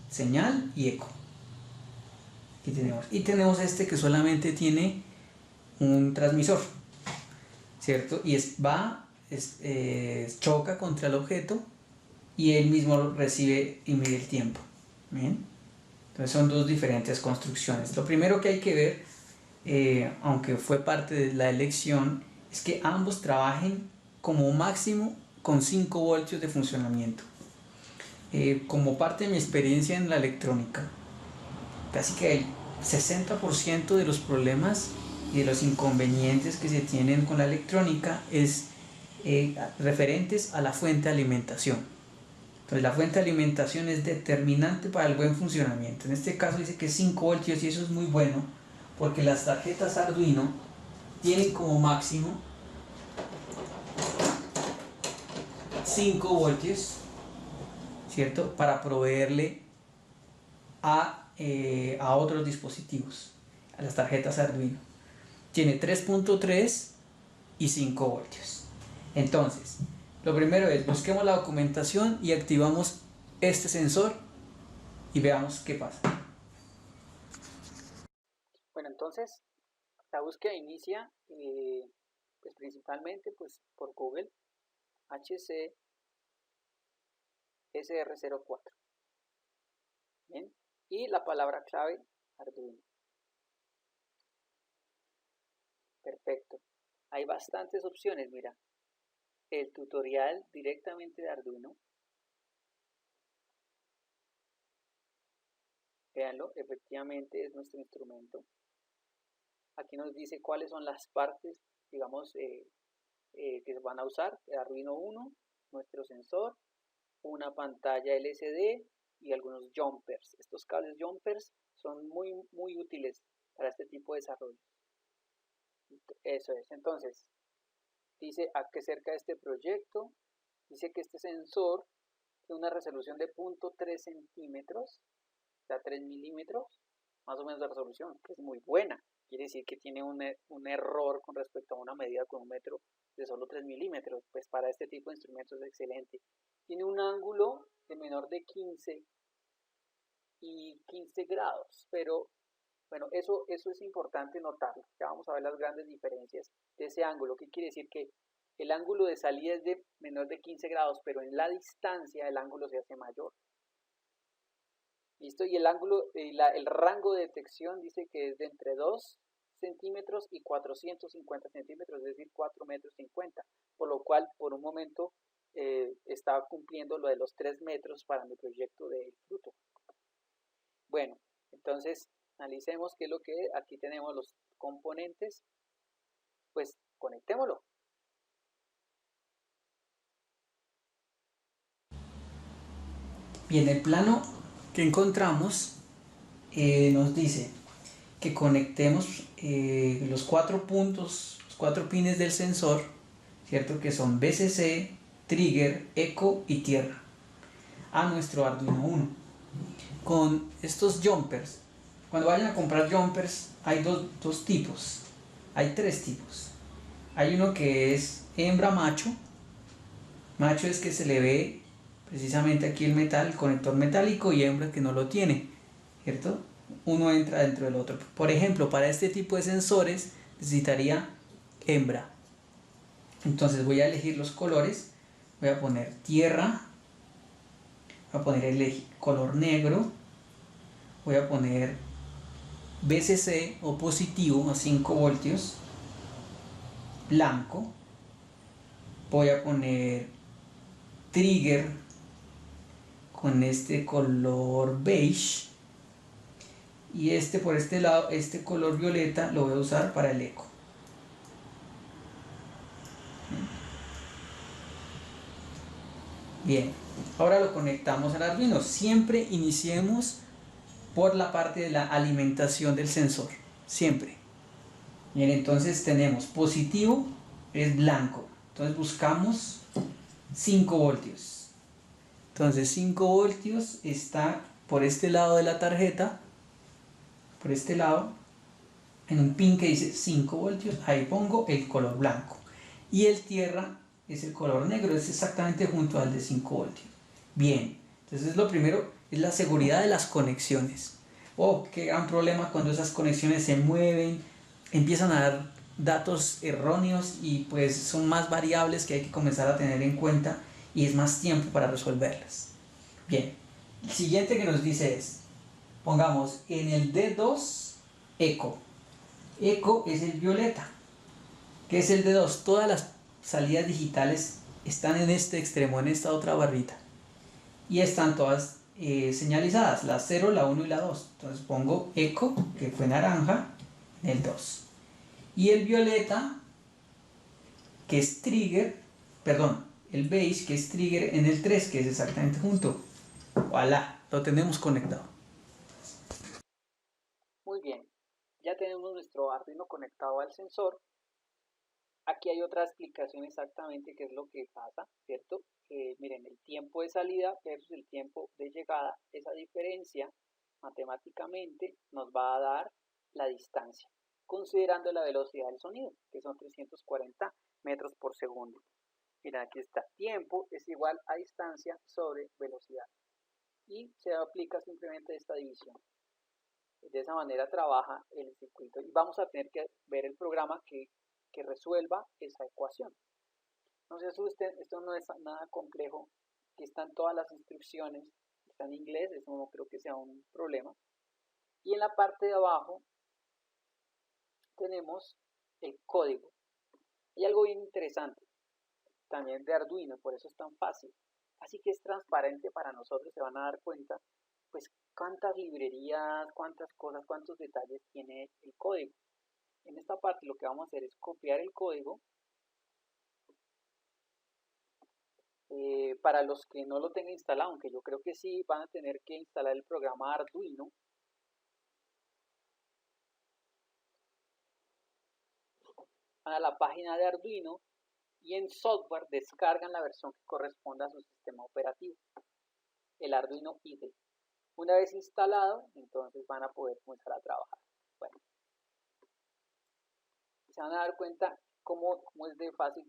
señal y eco. Aquí tenemos. Y tenemos este que solamente tiene un transmisor, ¿cierto? Y choca contra el objeto y él mismo recibe y mide el tiempo. ¿Bien? Entonces son dos diferentes construcciones. Lo primero que hay que ver, aunque fue parte de la elección, es que ambos trabajen como máximo con 5 voltios de funcionamiento. Como parte de mi experiencia en la electrónica, casi que el 60% de los problemas y de los inconvenientes que se tienen con la electrónica es referentes a la fuente de alimentación. Entonces la fuente de alimentación es determinante para el buen funcionamiento. En este caso dice que 5 voltios y eso es muy bueno porque las tarjetas Arduino tienen como máximo 5 voltios, ¿cierto? Para proveerle a otros dispositivos, a las tarjetas Arduino. Tiene 3.3 y 5 voltios. Entonces, lo primero es, busquemos la documentación y activamos este sensor y veamos qué pasa. Bueno, entonces, la búsqueda inicia pues principalmente pues, por Google, HCSR04. Bien, y la palabra clave, Arduino. Perfecto. Hay bastantes opciones, mira. El tutorial directamente de Arduino. Véanlo, efectivamente es nuestro instrumento. Aquí nos dice cuáles son las partes, digamos, que se van a usar. El Arduino 1, nuestro sensor, una pantalla LCD y algunos jumpers. Estos cables jumpers son muy útiles para este tipo de desarrollo. Eso es. Entonces, dice aquí cerca de este proyecto, dice que este sensor tiene una resolución de 0.3 centímetros, o sea, 3 milímetros, más o menos de resolución, que es muy buena. Quiere decir que tiene un error con respecto a una medida con un metro de solo 3 milímetros. Pues para este tipo de instrumentos es excelente. Tiene un ángulo de menor de 15 y 15 grados, pero bueno, eso es importante notarlo. Ya vamos a ver las grandes diferencias de ese ángulo. ¿Qué quiere decir? Que el ángulo de salida es de menor de 15 grados, pero en la distancia el ángulo se hace mayor. ¿Listo? Y el ángulo, el rango de detección dice que es de entre 2 centímetros y 450 centímetros, es decir, 4 metros 50, por lo cual por un momento estaba cumpliendo lo de los 3 metros para mi proyecto de fruto. Bueno, entonces analicemos qué es lo que es. Aquí tenemos los componentes, pues conectémoslo. Bien, el plano que encontramos nos dice que conectemos los 4 puntos, los 4 pines del sensor, ¿cierto? Que son VCC, trigger, eco y tierra, a nuestro Arduino 1. Con estos jumpers, cuando vayan a comprar jumpers, hay dos tipos, hay 3 tipos. Hay uno que es hembra macho, Macho es que se le ve precisamente aquí el metal, el conector metálico, y hembra que no lo tiene, ¿cierto? Uno entra dentro del otro. Por ejemplo, para este tipo de sensores necesitaría hembra. Entonces voy a elegir los colores, voy a poner tierra, voy a poner el color negro, voy a poner VCC o positivo a 5 voltios, blanco, voy a poner trigger con este color beige, y este por este lado, este color violeta lo voy a usar para el eco. Bien, ahora lo conectamos al Arduino. Siempre iniciemos por la parte de la alimentación del sensor, siempre. Bien, entonces tenemos positivo, es blanco, entonces buscamos 5 voltios. Entonces 5 voltios está por este lado de la tarjeta, por este lado, en un pin que dice 5 voltios, ahí pongo el color blanco. Y el tierra es el color negro, es exactamente junto al de 5 voltios. Bien, entonces lo primero es la seguridad de las conexiones. Oh, qué gran problema cuando esas conexiones se mueven, empiezan a dar datos erróneos y pues son más variables que hay que comenzar a tener en cuenta y es más tiempo para resolverlas. Bien, el siguiente que nos dice es, pongamos en el D2 eco. Eco es el violeta. ¿Qué es el D2? Todas las salidas digitales están en este extremo, en esta otra barrita. Y están todas señalizadas, la 0, la 1 y la 2. Entonces pongo eco, que fue naranja, en el 2. Y el violeta, que es trigger, perdón, el beige, que es trigger, en el 3, que es exactamente junto. Voilà, lo tenemos conectado. Muy bien, ya tenemos nuestro Arduino conectado al sensor. Aquí hay otra explicación exactamente qué es lo que pasa, ¿cierto? Miren, el tiempo de salida versus el tiempo de llegada, esa diferencia matemáticamente nos va a dar la distancia, considerando la velocidad del sonido, que son 340 metros por segundo. Miren, aquí está, tiempo es igual a distancia sobre velocidad. Y se aplica simplemente esta división. De esa manera trabaja el circuito y vamos a tener que ver el programa que resuelva esa ecuación. No se asusten, esto no es nada complejo, aquí están todas las instrucciones, está en inglés, eso no creo que sea un problema. Y en la parte de abajo tenemos el código. Hay algo bien interesante, también de Arduino, por eso es tan fácil. Así que es transparente para nosotros, se van a dar cuenta, pues cuántas librerías, cuántas cosas, cuántos detalles tiene el código. En esta parte lo que vamos a hacer es copiar el código. Para los que no lo tengan instalado, aunque yo creo que sí, van a tener que instalar el programa Arduino. Van a la página de Arduino y en software descargan la versión que corresponda a su sistema operativo, el Arduino IDE. Una vez instalado, entonces van a poder comenzar a trabajar. Bueno, se van a dar cuenta cómo es de fácil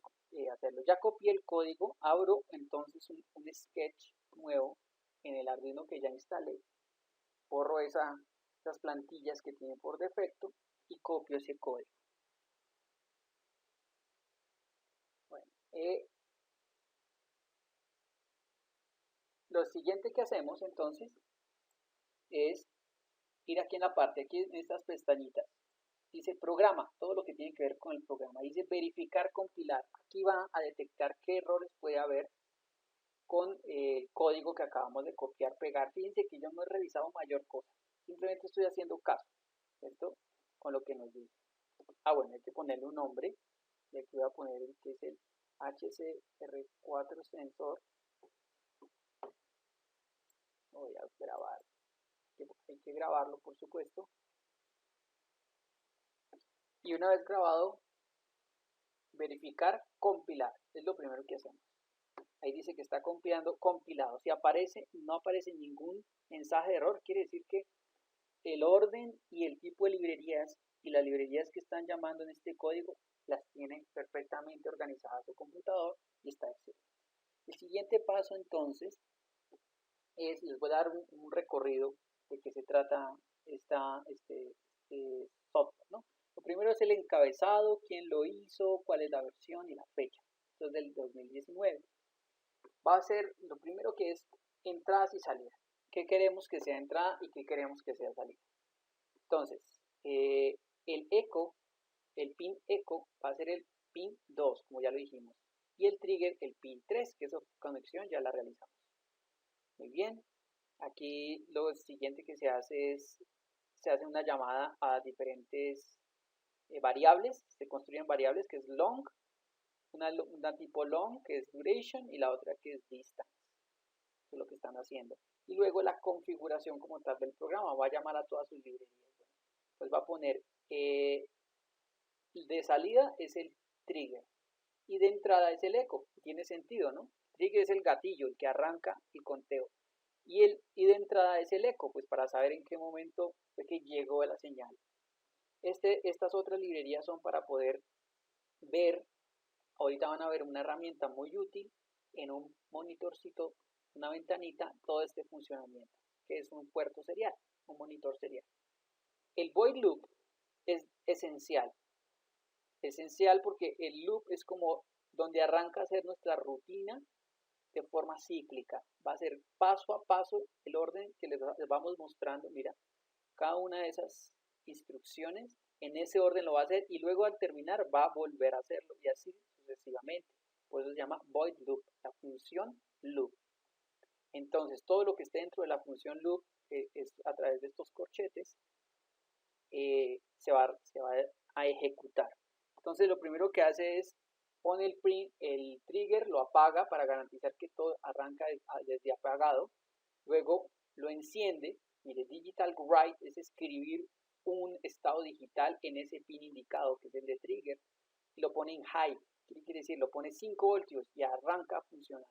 hacerlo. Ya copié el código, abro entonces un sketch nuevo en el Arduino que ya instalé, borro esas plantillas que tiene por defecto y copio ese código. Bueno, lo siguiente que hacemos entonces es ir aquí en la parte, aquí en estas pestañitas, dice programa, todo lo que tiene que ver con el programa, dice verificar, compilar. Aquí va a detectar qué errores puede haber con el código que acabamos de copiar, pegar. Fíjense que yo no he revisado mayor cosa, simplemente estoy haciendo caso, ¿cierto? Con lo que nos dice. Bueno, hay que ponerle un nombre, y aquí voy a poner el que es el HCR4 sensor. Lo voy a grabar, hay que grabarlo por supuesto. Y una vez grabado, verificar, compilar, es lo primero que hacemos. Ahí dice que está compilando, compilado. Si aparece, no aparece ningún mensaje de error, quiere decir que el orden y el tipo de librerías y las librerías que están llamando en este código las tiene perfectamente organizadas su computador y está excelente. El siguiente paso entonces les voy a dar un recorrido de qué se trata este software, ¿no? Lo primero es el encabezado, quién lo hizo, cuál es la versión y la fecha. Esto es del 2019. Va a ser lo primero que es entradas y salidas. ¿Qué queremos que sea entrada y qué queremos que sea salida? Entonces, el eco, el pin eco va a ser el pin 2, como ya lo dijimos. Y el trigger, el pin 3, que esa conexión ya la realizamos. Muy bien. Aquí lo siguiente que se hace es, se hace una llamada a diferentes variables. Se construyen variables que es long, una tipo long que es duration y la otra que es distance. Eso es lo que están haciendo. Y luego la configuración como tal del programa va a llamar a todas sus librerías. Pues va a poner de salida es el trigger y de entrada es el eco. Tiene sentido, ¿no? Trigger es el gatillo, el que arranca el conteo. Y de entrada es el eco, pues para saber en qué momento fue que llegó la señal. Estas otras librerías son para poder ver, ahorita van a ver una herramienta muy útil en un monitorcito, una ventanita, todo este funcionamiento, que es un puerto serial, un monitor serial. El void loop es esencial porque el loop es como donde arranca a ser nuestra rutina de forma cíclica. Va a ser paso a paso el orden que les vamos mostrando. Mira, cada una de esas instrucciones en ese orden lo va a hacer y luego al terminar va a volver a hacerlo y así sucesivamente. Por eso se llama void loop, la función loop. Entonces todo lo que esté dentro de la función loop es a través de estos corchetes se va a ejecutar. Entonces lo primero que hace es pone el trigger, lo apaga para garantizar que todo arranca desde apagado. Luego lo enciende. Mire, digital write es escribir un estado digital en ese pin indicado, que es el de trigger, y lo pone en high. ¿Qué quiere decir? Lo pone 5 voltios y arranca a funcionar.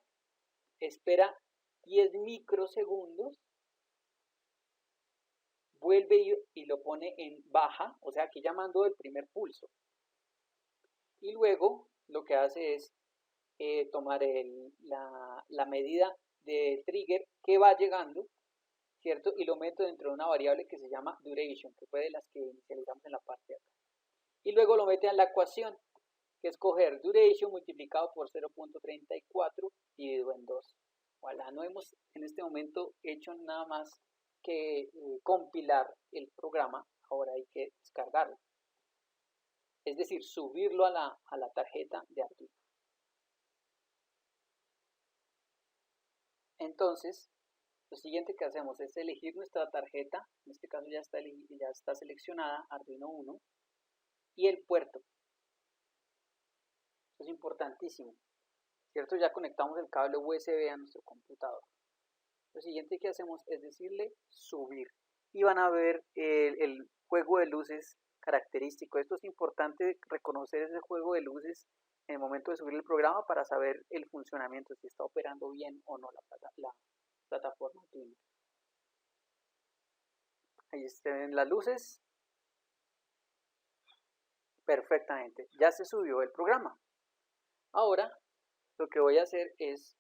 Espera 10 microsegundos, vuelve y lo pone en baja, o sea, aquí llamando el primer pulso. Y luego lo que hace es tomar la medida de trigger que va llegando, ¿cierto? Y lo meto dentro de una variable que se llama duration, que fue de las que inicializamos en la parte de acá. Y luego lo mete en la ecuación, que es coger duration multiplicado por 0.34 dividido en 2. Voilà, no hemos en este momento hecho nada más que compilar el programa, ahora hay que descargarlo. Es decir, subirlo a la tarjeta de Arduino. Entonces, lo siguiente que hacemos es elegir nuestra tarjeta, en este caso ya está seleccionada, Arduino 1, y el puerto. Eso es importantísimo, ¿cierto? Ya conectamos el cable USB a nuestro computador. Lo siguiente que hacemos es decirle subir, y van a ver el juego de luces característico. Esto es importante, reconocer ese juego de luces en el momento de subir el programa para saber el funcionamiento, si está operando bien o no la plataforma Arduino. Ahí están las luces. Perfectamente, ya se subió el programa. Ahora lo que voy a hacer es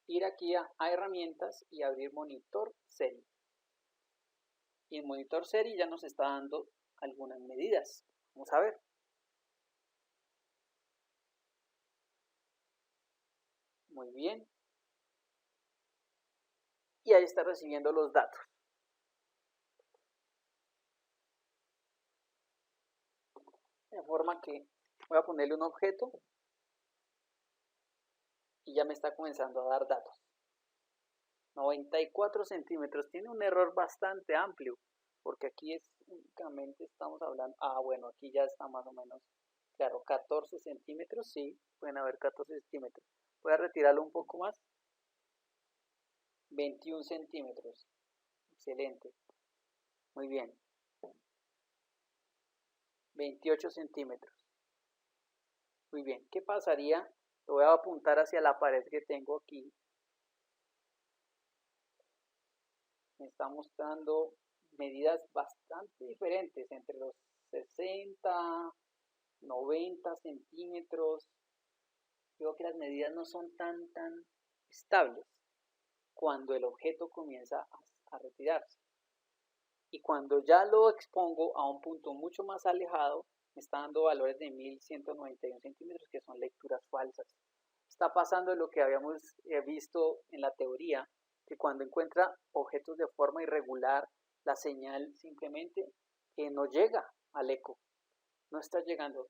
ir aquí a herramientas y abrir monitor serie. Y en monitor serie ya nos está dando algunas medidas. Vamos a ver. Muy bien. Y ahí está recibiendo los datos. De forma que voy a ponerle un objeto y ya me está comenzando a dar datos. 94 centímetros. Tiene un error bastante amplio, porque aquí únicamente estamos hablando, bueno, aquí ya está más o menos, claro, 14 centímetros, sí, pueden haber 14 centímetros. Voy a retirarlo un poco más. 21 centímetros. Excelente. Muy bien. 28 centímetros. Muy bien. ¿Qué pasaría? Lo voy a apuntar hacia la pared que tengo aquí. Me está mostrando medidas bastante diferentes entre los 60, 90 centímetros. Digo que las medidas no son tan estables cuando el objeto comienza a retirarse. Y cuando ya lo expongo a un punto mucho más alejado, me está dando valores de 1191 centímetros, que son lecturas falsas. Está pasando lo que habíamos visto en la teoría, que cuando encuentra objetos de forma irregular, la señal simplemente no llega al eco, no está llegando.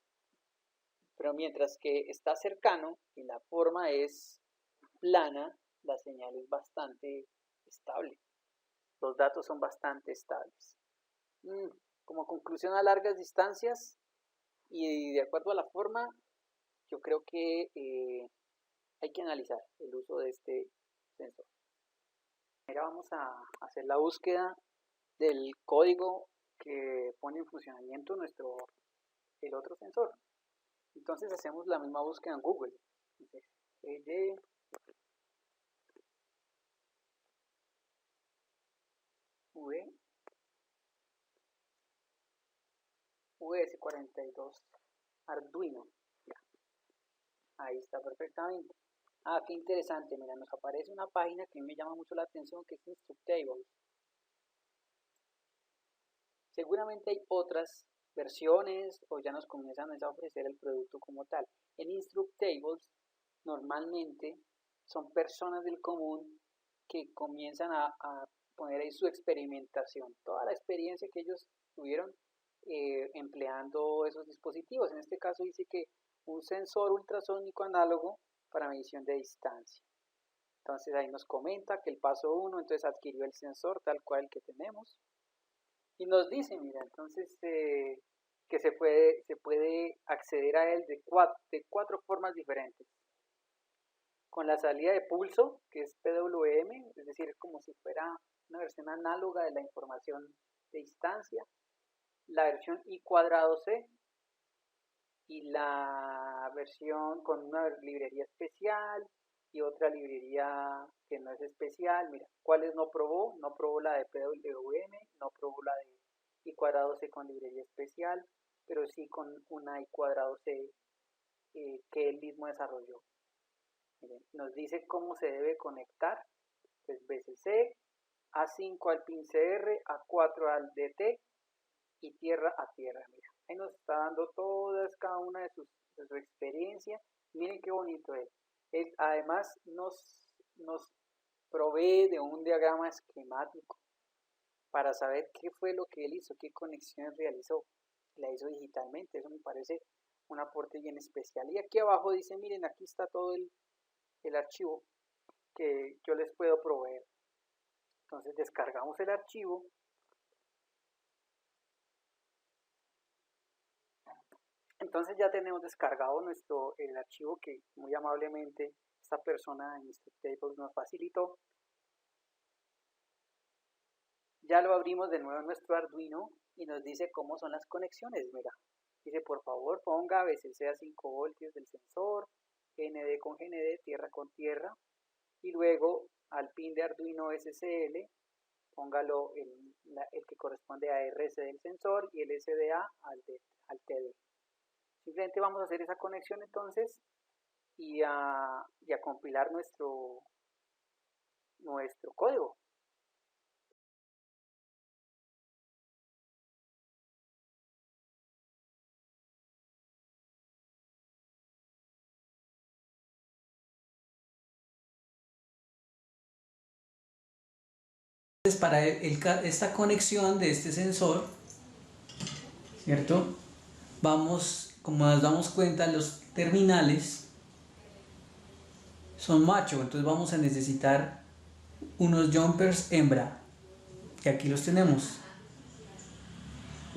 Pero mientras que está cercano y la forma es plana, la señal es bastante estable. Los datos son bastante estables. Como conclusión, a largas distancias y de acuerdo a la forma, yo creo que hay que analizar el uso de este sensor. Ahora vamos a hacer la búsqueda del código que pone en funcionamiento el otro sensor. Entonces hacemos la misma búsqueda en Google. Entonces, VS42 Arduino. Ya. Ahí está perfectamente. Qué interesante. Mira, nos aparece una página que me llama mucho la atención, que es Instructables. Seguramente hay otras versiones o ya nos comienzan a ofrecer el producto como tal. En Instructables normalmente son personas del común que comienzan a poner ahí su experimentación, toda la experiencia que ellos tuvieron empleando esos dispositivos. En este caso dice que un sensor ultrasónico análogo para medición de distancia. Entonces ahí nos comenta que el paso 1 entonces adquirió el sensor tal cual que tenemos y nos dice, mira, entonces que se puede acceder a él de cuatro formas diferentes. Con la salida de pulso, que es PWM, es decir, como si fuera una versión análoga de la información de distancia, la versión I²C y la versión con una librería especial y otra librería que no es especial. Mira, ¿cuáles no probó? No probó la de PWM, no probó la de I²C con librería especial, pero sí con una I²C que él mismo desarrolló. Miren, nos dice cómo se debe conectar, pues BCC, A5 al pin CR, A4 al DT y tierra a tierra. Mira, ahí nos está dando cada una de su experiencia. Miren qué bonito es. Además nos provee de un diagrama esquemático para saber qué fue lo que él hizo, qué conexiones realizó. La hizo digitalmente, eso me parece un aporte bien especial. Y aquí abajo dice, miren, aquí está todo el archivo que yo les puedo proveer. Entonces descargamos el archivo. Entonces ya tenemos descargado el archivo que muy amablemente esta persona en Instructables nos facilitó. Ya lo abrimos de nuevo en nuestro Arduino y nos dice cómo son las conexiones. Mira, dice por favor ponga BCC a 5 voltios del sensor, GND con GND, tierra con tierra, y luego al pin de Arduino SCL póngalo el que corresponde a RC del sensor y el SDA al TD. Simplemente vamos a hacer esa conexión entonces y a compilar nuestro código. Entonces, para esta conexión de este sensor, ¿cierto? Como nos damos cuenta, los terminales son macho, entonces vamos a necesitar unos jumpers hembra, que aquí los tenemos.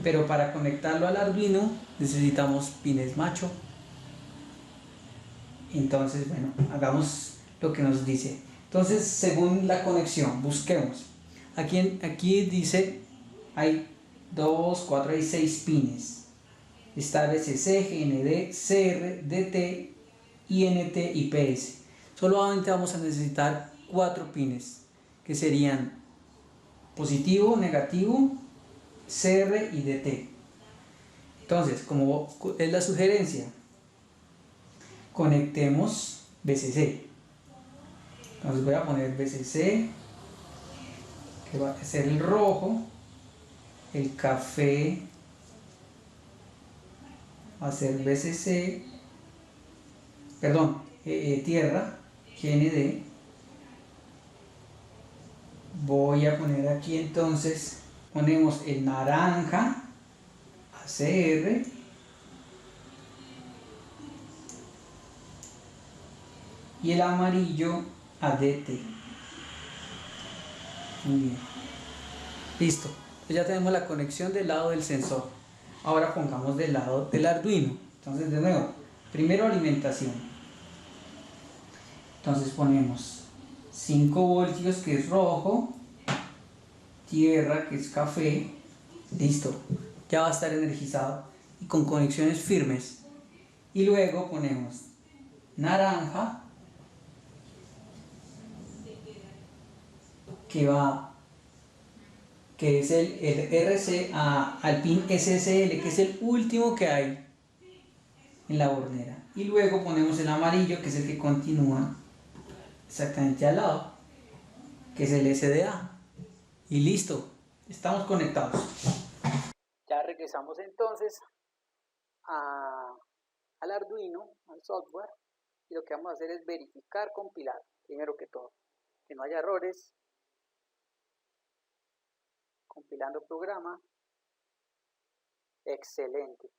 Pero para conectarlo al Arduino necesitamos pines macho. Entonces, bueno, hagamos lo que nos dice. Entonces, según la conexión, busquemos. Aquí dice, hay 2, 4, hay 6 pines. Está BCC, GND, CR, DT, INT y PS. Solamente vamos a necesitar 4 pines, que serían positivo, negativo, CR y DT. Entonces, como es la sugerencia, conectemos BCC. Entonces voy a poner BCC, que va a ser el rojo, el café va a ser BCC, perdón, tierra, GND. Voy a poner aquí entonces, ponemos el naranja, ACR, y el amarillo, ADT. Muy bien. Listo. Ya tenemos la conexión del lado del sensor. Ahora pongamos del lado del Arduino. Entonces, de nuevo, primero alimentación. Entonces ponemos 5 voltios, que es rojo, tierra, que es café. Listo. Ya va a estar energizado y con conexiones firmes. Y luego ponemos naranja, que es el RC al pin SSL, que es el último que hay en la bornera. Y luego ponemos el amarillo, que es el que continúa exactamente al lado, que es el SDA. Y listo, estamos conectados. Ya regresamos entonces al Arduino, al software, y lo que vamos a hacer es verificar, compilar, primero que todo, que no haya errores. Compilando programa, excelente,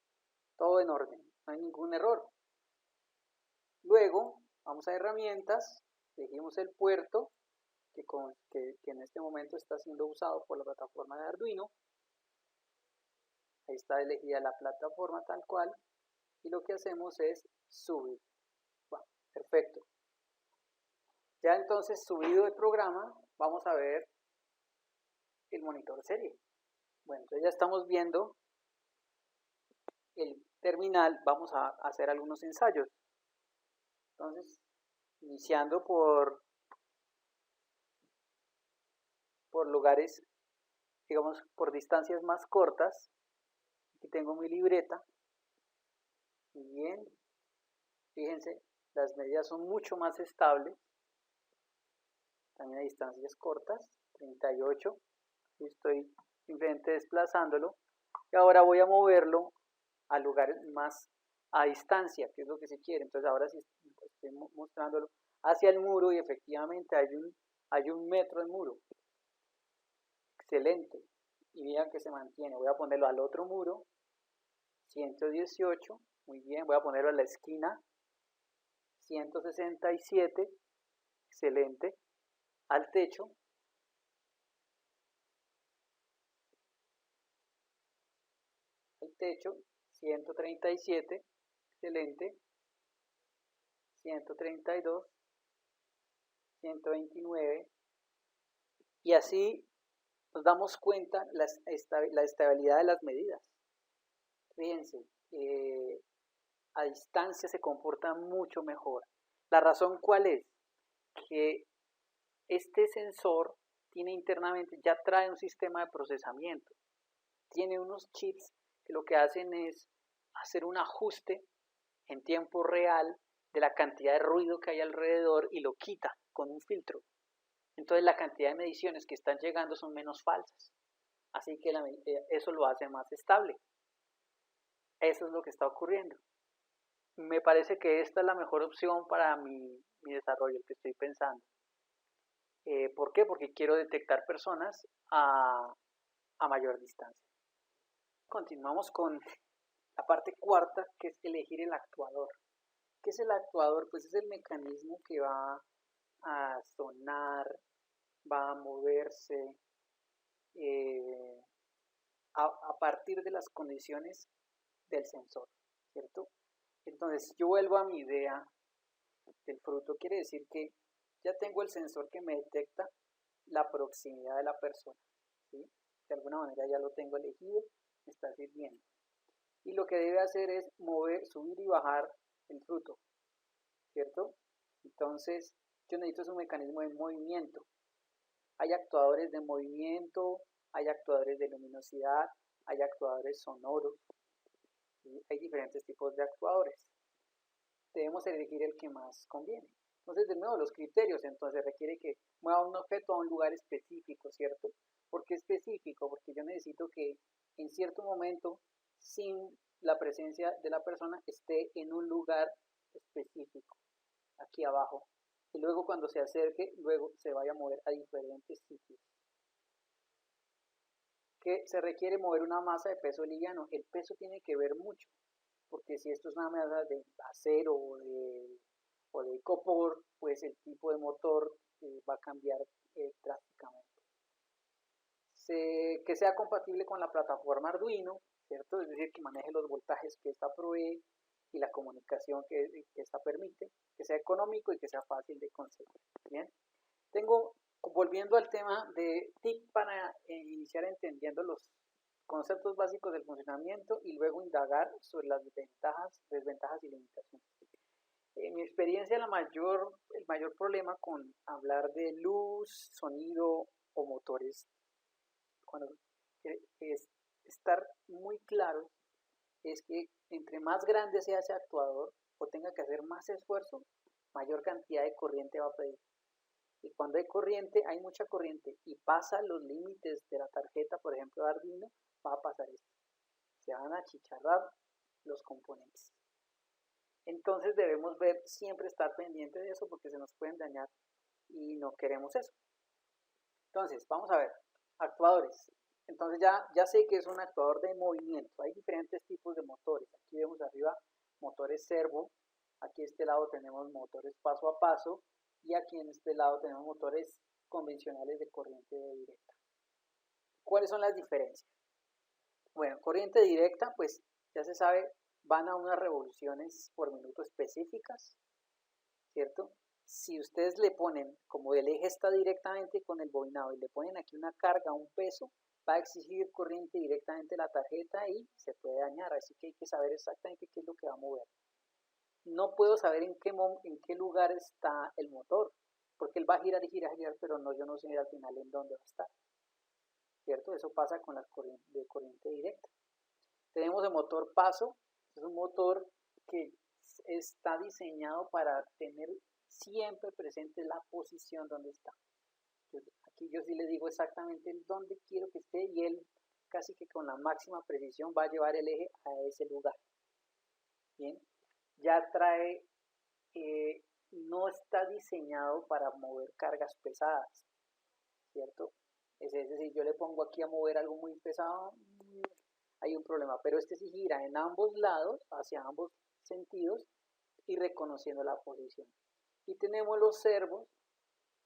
todo en orden, no hay ningún error. Luego vamos a herramientas, elegimos el puerto que en este momento está siendo usado por la plataforma de Arduino. Ahí está elegida la plataforma tal cual, y lo que hacemos es subir. Bueno, perfecto. Ya entonces, subido el programa, vamos a ver el monitor serie. Bueno, entonces ya estamos viendo el terminal. Vamos a hacer algunos ensayos. Entonces, iniciando por lugares, digamos, por distancias más cortas. Aquí tengo mi libreta. Y bien, fíjense, las medidas son mucho más estables. También a distancias cortas, 38. Y estoy simplemente desplazándolo. Y ahora voy a moverlo a lugares más a distancia, que es lo que se quiere. Entonces ahora sí estoy mostrándolo hacia el muro, y efectivamente hay un metro de muro. Excelente. Y vean que se mantiene. Voy a ponerlo al otro muro, 118. Muy bien, voy a ponerlo a la esquina, 167. Excelente. Al techo, al techo, 137. Excelente. 132, 129. Y así nos damos cuenta la estabilidad de las medidas. Fíjense, a distancia se comporta mucho mejor. ¿La razón cuál es? Que este sensor tiene internamente, ya trae un sistema de procesamiento. Tiene unos chips que lo que hacen es hacer un ajuste en tiempo real de la cantidad de ruido que hay alrededor, y lo quita con un filtro. Entonces la cantidad de mediciones que están llegando son menos falsas. Así que eso lo hace más estable. Eso es lo que está ocurriendo. Me parece que esta es la mejor opción para mi desarrollo, el que estoy pensando. ¿Por qué? Porque quiero detectar personas a mayor distancia. Continuamos con la parte cuarta, que es elegir el actuador. ¿Qué es el actuador? Pues es el mecanismo que va a sonar, va a moverse a partir de las condiciones del sensor, ¿cierto? Entonces, yo vuelvo a mi idea del fruto. Quiere decir que ya tengo el sensor que me detecta la proximidad de la persona, ¿sí? De alguna manera ya lo tengo elegido, me está sirviendo. Y lo que debe hacer es mover, subir y bajar el fruto, ¿cierto? Entonces, yo necesito un mecanismo de movimiento. Hay actuadores de movimiento, hay actuadores de luminosidad, hay actuadores sonoros. hay diferentes tipos de actuadores. Debemos elegir el que más conviene. Entonces, de nuevo, los criterios, entonces requiere que mueva un objeto a un lugar específico, ¿cierto? ¿Por qué específico? Porque yo necesito que en cierto momento, sin la presencia de la persona, esté en un lugar específico, aquí abajo. Y luego cuando se acerque, luego se vaya a mover a diferentes sitios. ¿Qué se requiere mover una masa de peso liviano? El peso tiene que ver mucho, porque si esto es una masa de acero o de copor, pues el tipo de motor va a cambiar drásticamente. Que sea compatible con la plataforma Arduino, ¿cierto? Es decir, que maneje los voltajes que esta provee y la comunicación que esta permite, que sea económico y que sea fácil de conseguir. Bien, volviendo al tema de TIC para iniciar entendiendo los conceptos básicos del funcionamiento y luego indagar sobre las ventajas, desventajas y limitaciones. En mi experiencia, el mayor problema con hablar de luz, sonido o motores, cuando es estar muy claro, es que entre más grande sea ese actuador o tenga que hacer más esfuerzo, mayor cantidad de corriente va a pedir. Y cuando hay corriente, hay mucha corriente y pasa los límites de la tarjeta, por ejemplo, de Arduino, va a pasar esto. Se van a achicharrar los componentes. Entonces debemos siempre estar pendiente de eso porque se nos pueden dañar y no queremos eso. Entonces, vamos a ver, actuadores. Entonces ya sé que es un actuador de movimiento. Hay diferentes tipos de motores. Aquí vemos arriba motores servo. Aquí a este lado tenemos motores paso a paso. Y aquí en este lado tenemos motores convencionales de corriente directa. ¿Cuáles son las diferencias? Bueno, corriente directa, pues ya se sabe, van a unas revoluciones por minuto específicas, ¿cierto? Si ustedes le ponen, como el eje está directamente con el bobinado y le ponen aquí una carga, un peso, va a exigir corriente directamente la tarjeta y se puede dañar, así que hay que saber exactamente qué es lo que va a mover. No puedo saber en qué lugar está el motor, porque él va a girar y girar, pero no, yo no sé al final en dónde va a estar, ¿cierto? Eso pasa con las de corriente directa. Tenemos el motor paso, es un motor que está diseñado para tener siempre presente la posición donde está. Aquí yo sí le digo exactamente dónde quiero que esté y él casi que con la máxima precisión va a llevar el eje a ese lugar. Bien, ya trae, no está diseñado para mover cargas pesadas, ¿cierto? Es decir, yo le pongo aquí a mover algo muy pesado, hay un problema, pero este sí gira en ambos lados, hacia ambos sentidos y reconociendo la posición. Y tenemos los servos.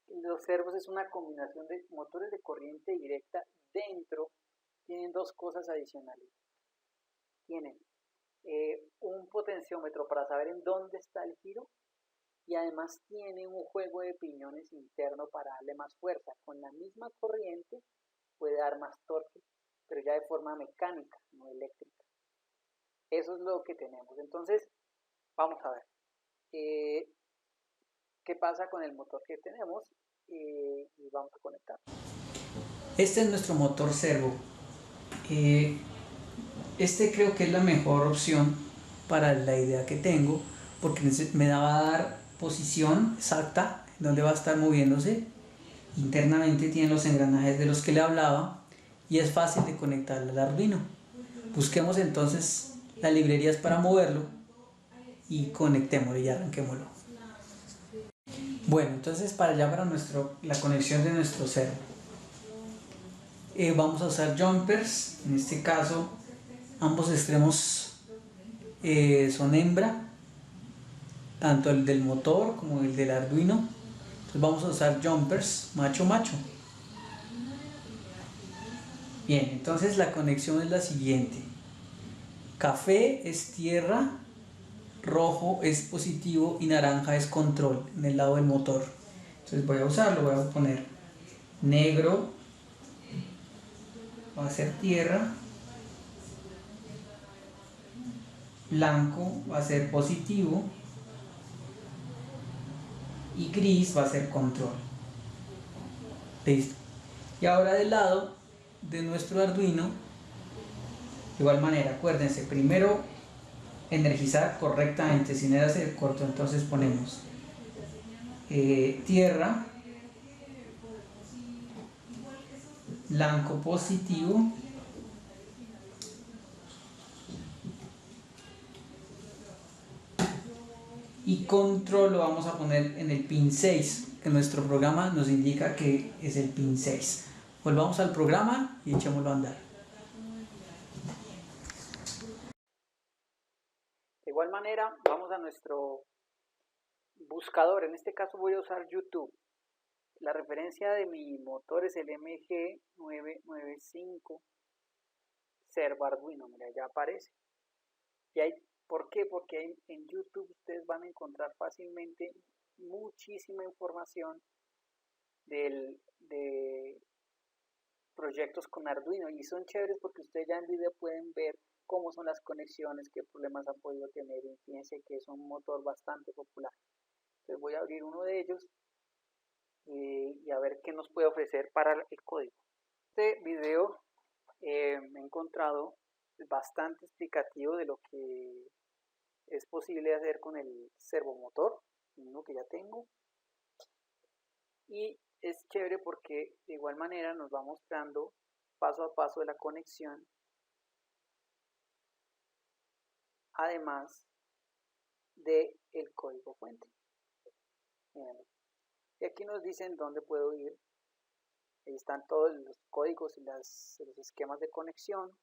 Los servos es una combinación de motores de corriente directa. Dentro tienen dos cosas adicionales. Tienen un potenciómetro para saber en dónde está el giro y además tiene un juego de piñones interno para darle más fuerza. Con la misma corriente puede dar más torque, pero ya de forma mecánica, no eléctrica. Eso es lo que tenemos. Entonces, vamos a ver. ¿Qué pasa con el motor que tenemos? Y vamos a conectar. Este es nuestro motor servo. Este creo que es la mejor opción para la idea que tengo, porque me va a dar posición exacta en donde va a estar moviéndose. Internamente tiene los engranajes de los que le hablaba y es fácil de conectar al Arduino. Busquemos entonces las librerías para moverlo y conectémoslo y arranquémoslo. Bueno, entonces para la conexión de nuestro servo, vamos a usar jumpers. En este caso ambos extremos son hembra, tanto el del motor como el del Arduino. Entonces vamos a usar jumpers macho. Bien, entonces la conexión es la siguiente: café es tierra, rojo es positivo y naranja es control en el lado del motor. Entonces voy a poner negro, va a ser tierra, blanco va a ser positivo y gris va a ser control. Listo. Y ahora del lado de nuestro Arduino, de igual manera, acuérdense, primero energizar correctamente sin hacer corto. Entonces ponemos tierra, blanco positivo, y control lo vamos a poner en el pin 6, que nuestro programa nos indica que es el pin 6. Volvamos al programa y echémoslo a andar. De igual manera, vamos a nuestro buscador. En este caso voy a usar YouTube. La referencia de mi motor es el MG995 Servo Arduino. Mira, ya aparece. Y hay, ¿por qué? Porque en YouTube ustedes van a encontrar fácilmente muchísima información de proyectos con Arduino, y son chéveres porque ustedes ya en video pueden ver cómo son las conexiones, qué problemas han podido tener, y fíjense que es un motor bastante popular. Entonces voy a abrir uno de ellos y a ver qué nos puede ofrecer para el código. Este video me he encontrado bastante explicativo de lo que es posible hacer con el servomotor, uno que ya tengo, y es chévere porque de igual manera nos va mostrando paso a paso de la conexión, además de el código fuente. Y aquí nos dicen dónde puedo ir. Ahí están todos los códigos y los esquemas de conexión,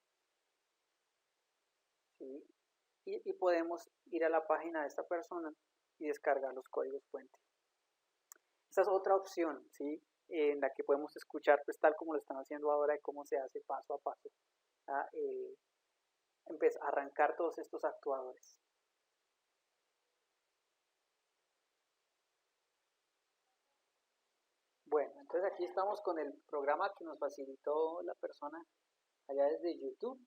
¿sí? Y podemos ir a la página de esta persona y descargar los códigos fuente. Esta es otra opción, ¿sí? En la que podemos escuchar, pues tal como lo están haciendo ahora, de cómo se hace paso a paso a arrancar todos estos actuadores. Bueno, entonces aquí estamos con el programa que nos facilitó la persona allá desde YouTube.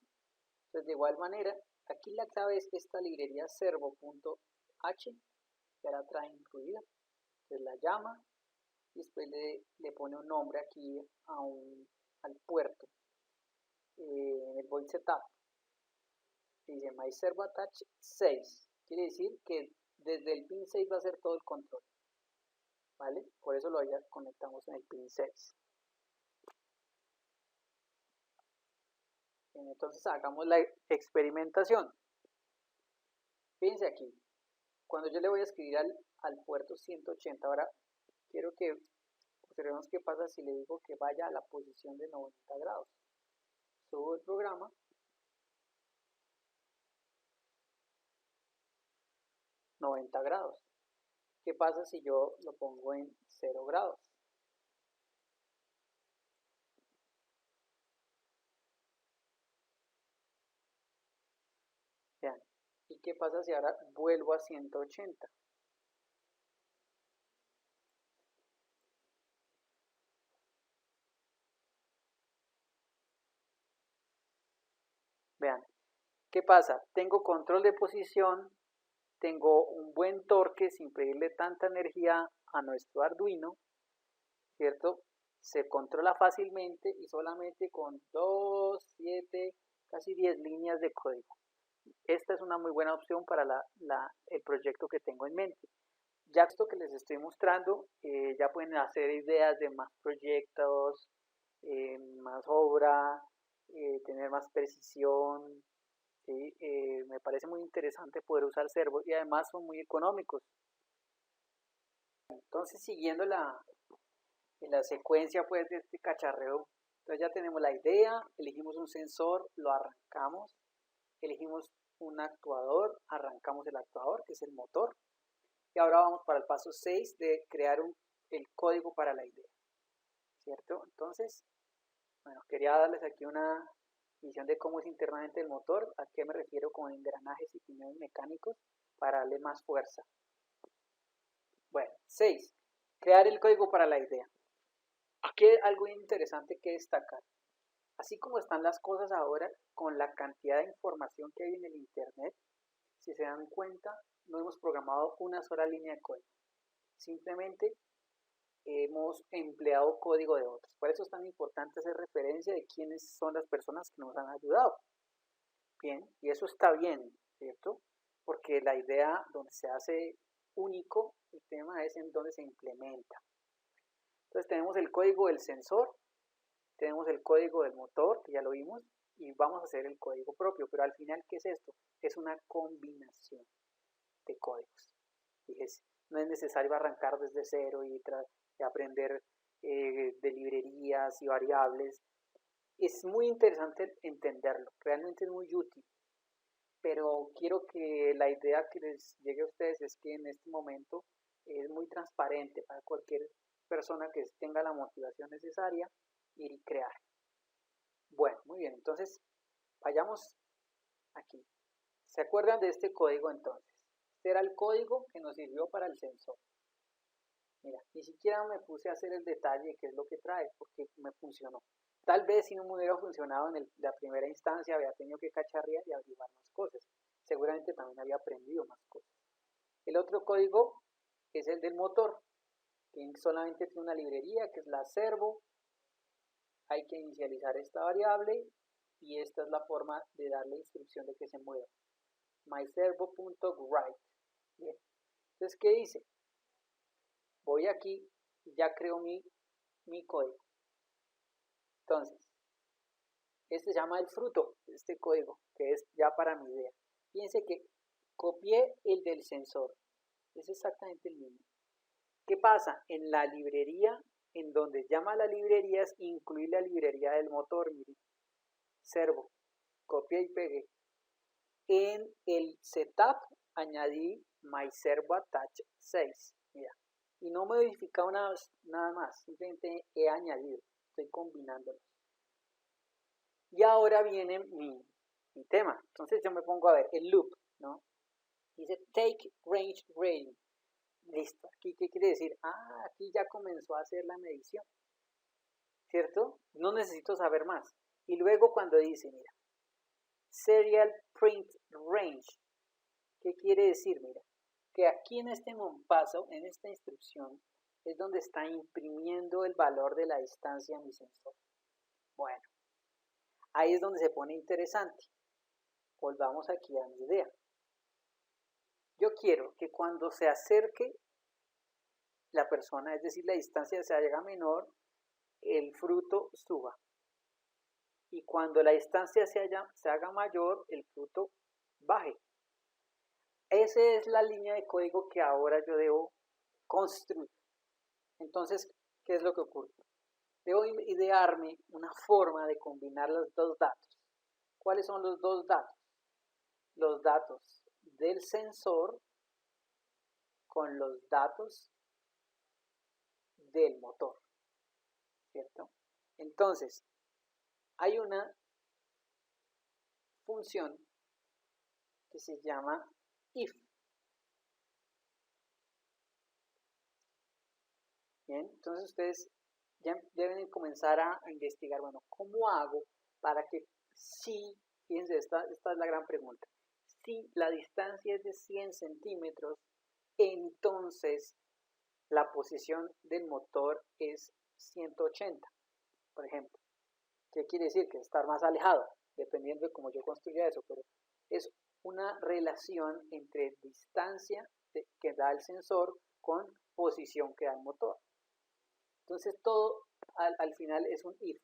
Entonces de igual manera, aquí la clave es esta librería servo.h, ya la trae incluida. Entonces la llama y después le pone un nombre aquí al puerto. En el void setup dice my servo attach 6, quiere decir que desde el pin 6 va a ser todo el control, ¿vale? Por eso lo conectamos en el pin 6. Entonces hagamos la experimentación. Fíjense aquí, cuando yo le voy a escribir al puerto 180, ahora quiero que observemos qué pasa si le digo que vaya a la posición de 90 grados. Subo el programa. ...90 grados. ¿Qué pasa si yo lo pongo en 0 grados? Vean. ¿Y qué pasa si ahora vuelvo a 180? Vean. ¿Qué pasa? Tengo control de posición, tengo un buen torque sin pedirle tanta energía a nuestro Arduino, ¿cierto? Se controla fácilmente y solamente con 2, 7, casi 10 líneas de código. Esta es una muy buena opción para el proyecto que tengo en mente. Ya esto que les estoy mostrando, ya pueden hacer ideas de más proyectos, más obra, tener más precisión, ¿sí? Me parece muy interesante poder usar servos y además son muy económicos. Entonces, siguiendo la secuencia pues de este cacharreo, entonces ya tenemos la idea, elegimos un sensor, lo arrancamos, elegimos un actuador, arrancamos el actuador, que es el motor, y ahora vamos para el paso 6 de crear el código para la idea, ¿cierto? Entonces, bueno, quería darles aquí una visión de cómo es internamente el motor, a qué me refiero con engranajes y piñones mecánicos para darle más fuerza. Bueno, 6. Crear el código para la idea. Aquí hay algo interesante que destacar. Así como están las cosas ahora, con la cantidad de información que hay en el internet, si se dan cuenta, no hemos programado una sola línea de código. Simplemente hemos empleado código de otros. Por eso es tan importante hacer referencia de quiénes son las personas que nos han ayudado. Bien, y eso está bien, ¿cierto? porque la idea donde se hace único el tema es en donde se implementa. Entonces tenemos el código del sensor, tenemos el código del motor, que ya lo vimos, y vamos a hacer el código propio, pero al final, ¿qué es esto? Es una combinación de códigos. Fíjese, no es necesario arrancar desde cero y aprender de librerías y variables. Es muy interesante entenderlo, realmente es muy útil, pero quiero que la idea que les llegue a ustedes es que en este momento es muy transparente para cualquier persona que tenga la motivación necesaria ir y crear. Bueno, muy bien, entonces vayamos aquí. ¿Se acuerdan de este código entonces? Este era el código que nos sirvió para el sensor. Mira, ni siquiera me puse a hacer el detalle de qué es lo que trae, porque me funcionó. Tal vez si no me hubiera funcionado en la primera instancia, había tenido que cacharrear y averiguar más cosas. Seguramente también había aprendido más cosas. El otro código es el del motor, que solamente tiene una librería, que es la servo. Hay que inicializar esta variable y esta es la forma de darle instrucción de que se mueva. myservo.write. Bien, entonces, ¿qué dice? Voy aquí y ya creo mi código. Entonces, este se llama el fruto, este código, que es ya para mi idea. Fíjense que copié el del sensor, es exactamente el mismo. ¿Qué pasa? En la librería, en donde llama la librería, es incluir la librería del motor, miren, servo, copié y pegué. En el setup añadí myservoattach 6, mira, y no me he modificado nada más, simplemente he añadido, estoy combinándolos. Y ahora viene mi tema. Entonces yo me pongo a ver el loop, ¿no? Dice take range rating. Listo. Aquí, ¿qué quiere decir? Ah, aquí ya comenzó a hacer la medición, ¿cierto? No necesito saber más. Y luego cuando dice, mira, serial print range, ¿qué quiere decir? Mira, que aquí en este paso, en esta instrucción, es donde está imprimiendo el valor de la distancia a mi sensor. Bueno, ahí es donde se pone interesante. Volvamos aquí a mi idea. Yo quiero que cuando se acerque la persona, es decir, la distancia se haga menor, el fruto suba. Y cuando la distancia se haga mayor, el fruto baje. Esa es la línea de código que ahora yo debo construir. Entonces, ¿qué es lo que ocurre? Debo idearme una forma de combinar los dos datos. ¿Cuáles son los dos datos? Los datos del sensor con los datos del motor, ¿cierto? Entonces, hay una función que se llama if. Bien, entonces ustedes ya deben comenzar a investigar, bueno, ¿cómo hago para que si, fíjense, esta es la gran pregunta, si la distancia es de 100 centímetros, entonces la posición del motor es 180, por ejemplo. ¿Qué quiere decir? Que estar más alejado, dependiendo de cómo yo construya eso, pero es una relación entre distancia que da el sensor con posición que da el motor. Entonces todo al final es un if.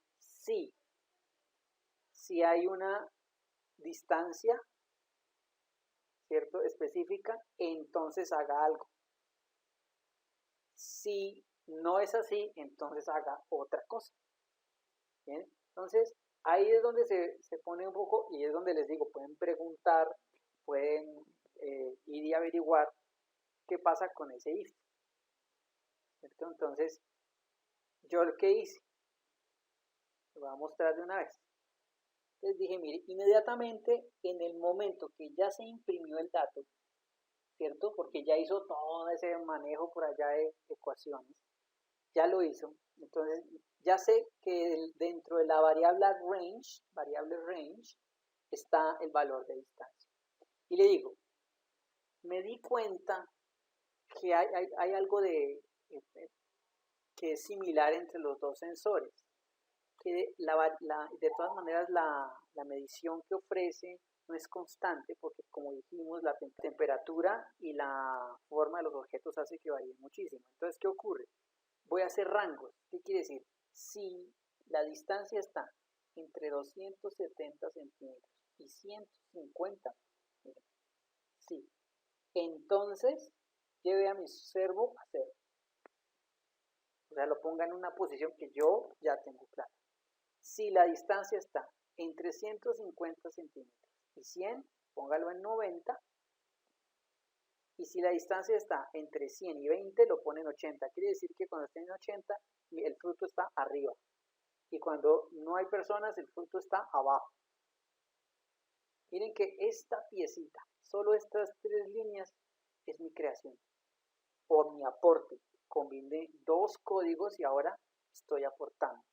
Si hay una distancia, ¿cierto? Específica, entonces haga algo. Si no es así, entonces haga otra cosa. Bien, entonces ahí es donde se pone un poco y es donde les digo, pueden preguntar, pueden ir y averiguar qué pasa con ese if. ¿Cierto? Entonces, yo lo que hice, lo voy a mostrar de una vez. Entonces dije, mire, inmediatamente en el momento que ya se imprimió el dato, ¿cierto? Porque ya hizo todo ese manejo por allá de ecuaciones, ya lo hizo. Entonces, ya sé que dentro de la variable range, está el valor de distancia. Y le digo, me di cuenta que hay algo que es similar entre los dos sensores, que de todas maneras la medición que ofrece no es constante porque, como dijimos, la temperatura y la forma de los objetos hace que varíen muchísimo. Entonces, ¿qué ocurre? Voy a hacer rangos. ¿Qué quiere decir? Si la distancia está entre 270 centímetros y 150, sí, entonces lleve a mi servo a 0. O sea, lo ponga en una posición que yo ya tengo clara. Si la distancia está entre 150 centímetros y 100, póngalo en 90. Y si la distancia está entre 100 y 20, lo pone en 80. Quiere decir que cuando esté en 80, el fruto está arriba. Y cuando no hay personas, el fruto está abajo. Miren que esta piecita, solo estas 3 líneas, es mi creación o mi aporte. Combiné 2 códigos y ahora estoy aportando,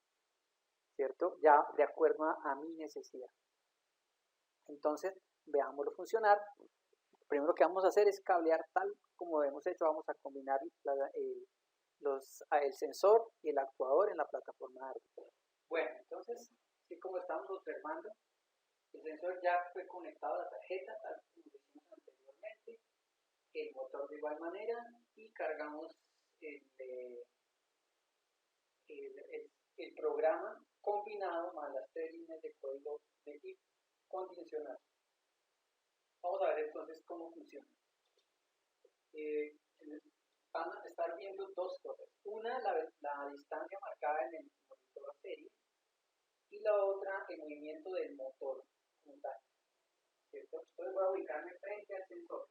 ¿cierto? Ya de acuerdo a mi necesidad. Entonces, veámoslo funcionar. Lo primero que vamos a hacer es cablear tal como hemos hecho. Vamos a combinar el sensor y el actuador en la plataforma de Arduino. Bueno, entonces, así como estamos observando, el sensor ya fue conectado a la tarjeta, tal como lo hicimos anteriormente, el motor de igual manera, y cargamos el programa combinado más las 3 líneas de código de if condicional. Vamos a ver entonces cómo funciona. Van a estar viendo 2 cosas. Una, la distancia marcada en el monitor serie, y la otra, el movimiento del motor como tal, ¿cierto? Entonces voy a ubicarme frente al sensor.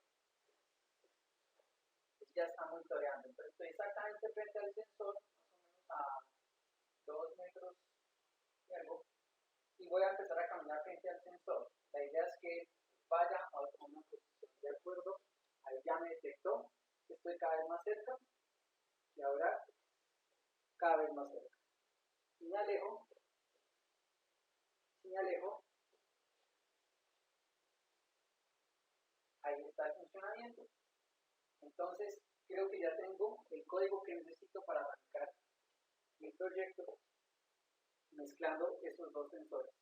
Ya está monitoreando. Entonces estoy exactamente frente al sensor, más o menos a 2 metros y algo, y voy a empezar a caminar frente al sensor. La idea es que vaya a una posición. De acuerdo, ahí ya me detectó que estoy cada vez más cerca, y ahora cada vez más cerca. Si me alejo, ahí está el funcionamiento. Entonces, creo que ya tengo el código que necesito para arrancar mi proyecto mezclando esos 2 sensores.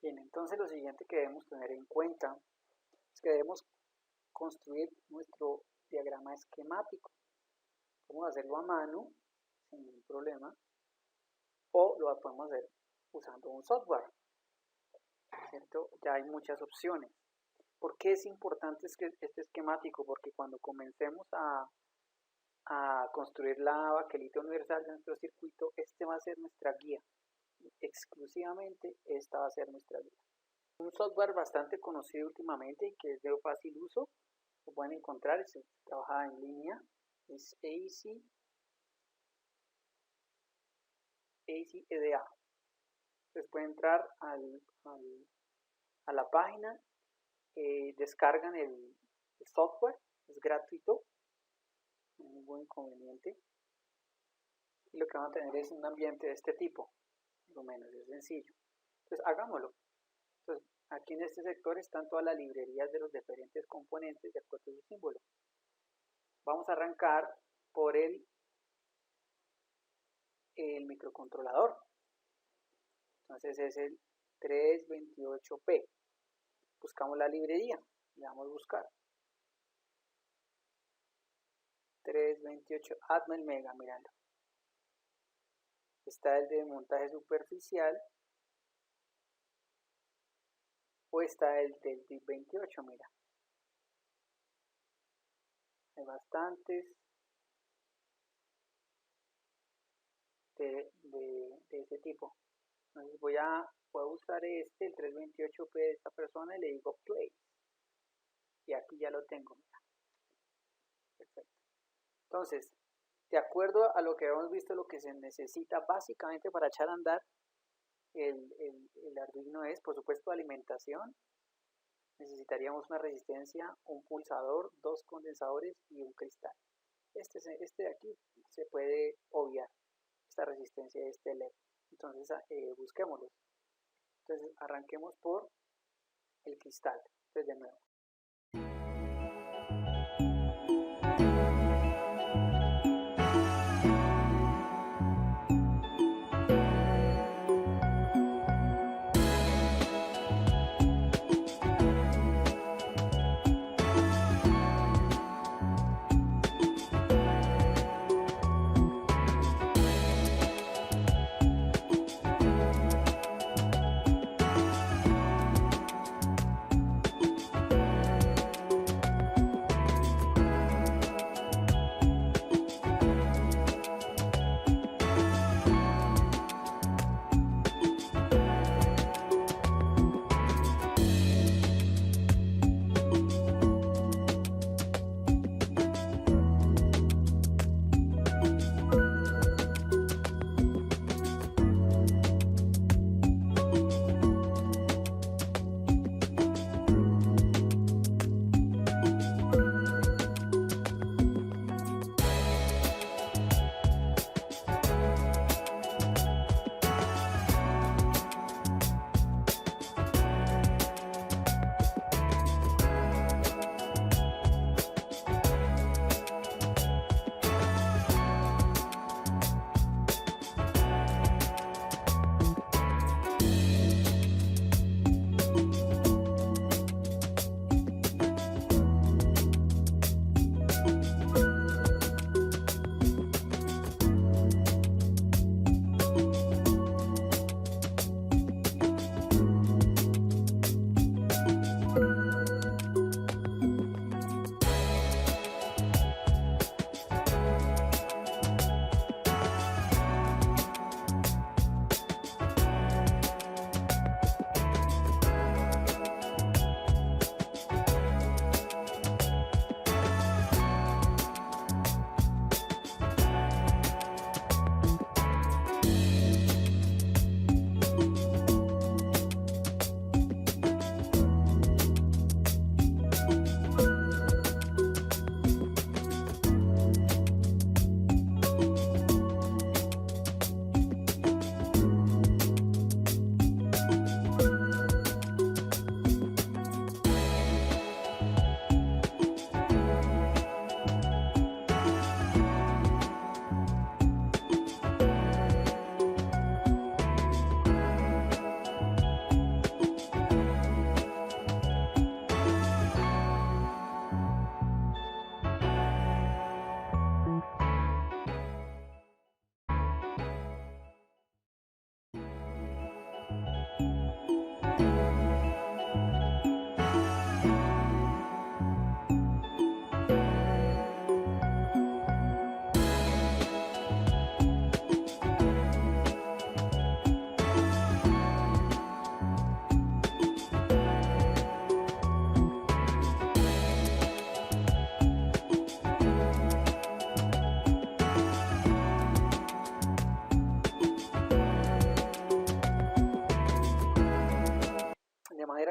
Bien, entonces lo siguiente que debemos tener en cuenta es que debemos construir nuestro diagrama esquemático. Podemos hacerlo a mano sin ningún problema, o lo podemos hacer usando un software, ¿cierto? Ya hay muchas opciones. ¿Por qué es importante este esquemático? Porque cuando comencemos a construir la baquelita universal de nuestro circuito, este va a ser nuestra guía. Exclusivamente esta va a ser nuestra guía. Un software bastante conocido últimamente y que es de fácil uso, lo pueden encontrar, se trabaja en línea, es ACEDA. Entonces pueden entrar a la página, descargan el software, es gratuito, no hay ningún inconveniente, y lo que van a tener es un ambiente de este tipo, lo menos es sencillo. Entonces hagámoslo. Entonces, aquí en este sector están todas las librerías de los diferentes componentes de acuerdo a su símbolo. Vamos a arrancar por el microcontrolador. Entonces es el 328P. Buscamos la librería, le damos buscar. 328 Atmel Mega, mirando. Está el de montaje superficial, o está el del DIP 28, mira. Hay bastantes de ese tipo. Entonces voy a usar el 328P de esta persona, y le digo play. Y aquí ya lo tengo, mira. Perfecto. Entonces, de acuerdo a lo que hemos visto, lo que se necesita básicamente para echar a andar el Arduino es, por supuesto, alimentación. Necesitaríamos una resistencia, un pulsador, 2 condensadores y un cristal. Este de aquí se puede obviar, esta resistencia de este LED. Entonces busquémoslo. Entonces arranquemos por el cristal. Entonces de nuevo.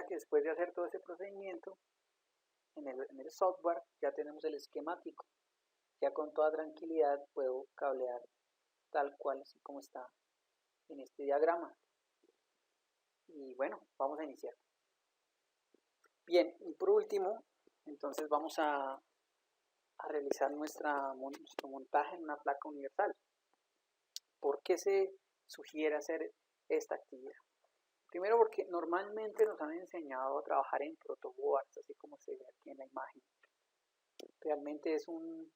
manera que después de hacer todo ese procedimiento, en el software ya tenemos el esquemático. Ya con toda tranquilidad puedo cablear tal cual, así como está en este diagrama. Y bueno, vamos a iniciar. Bien, y por último, entonces vamos a realizar nuestro montaje en una placa universal. ¿Por qué se sugiere hacer esta actividad? Primero porque normalmente nos han enseñado a trabajar en protoboards, así como se ve aquí en la imagen. Realmente es un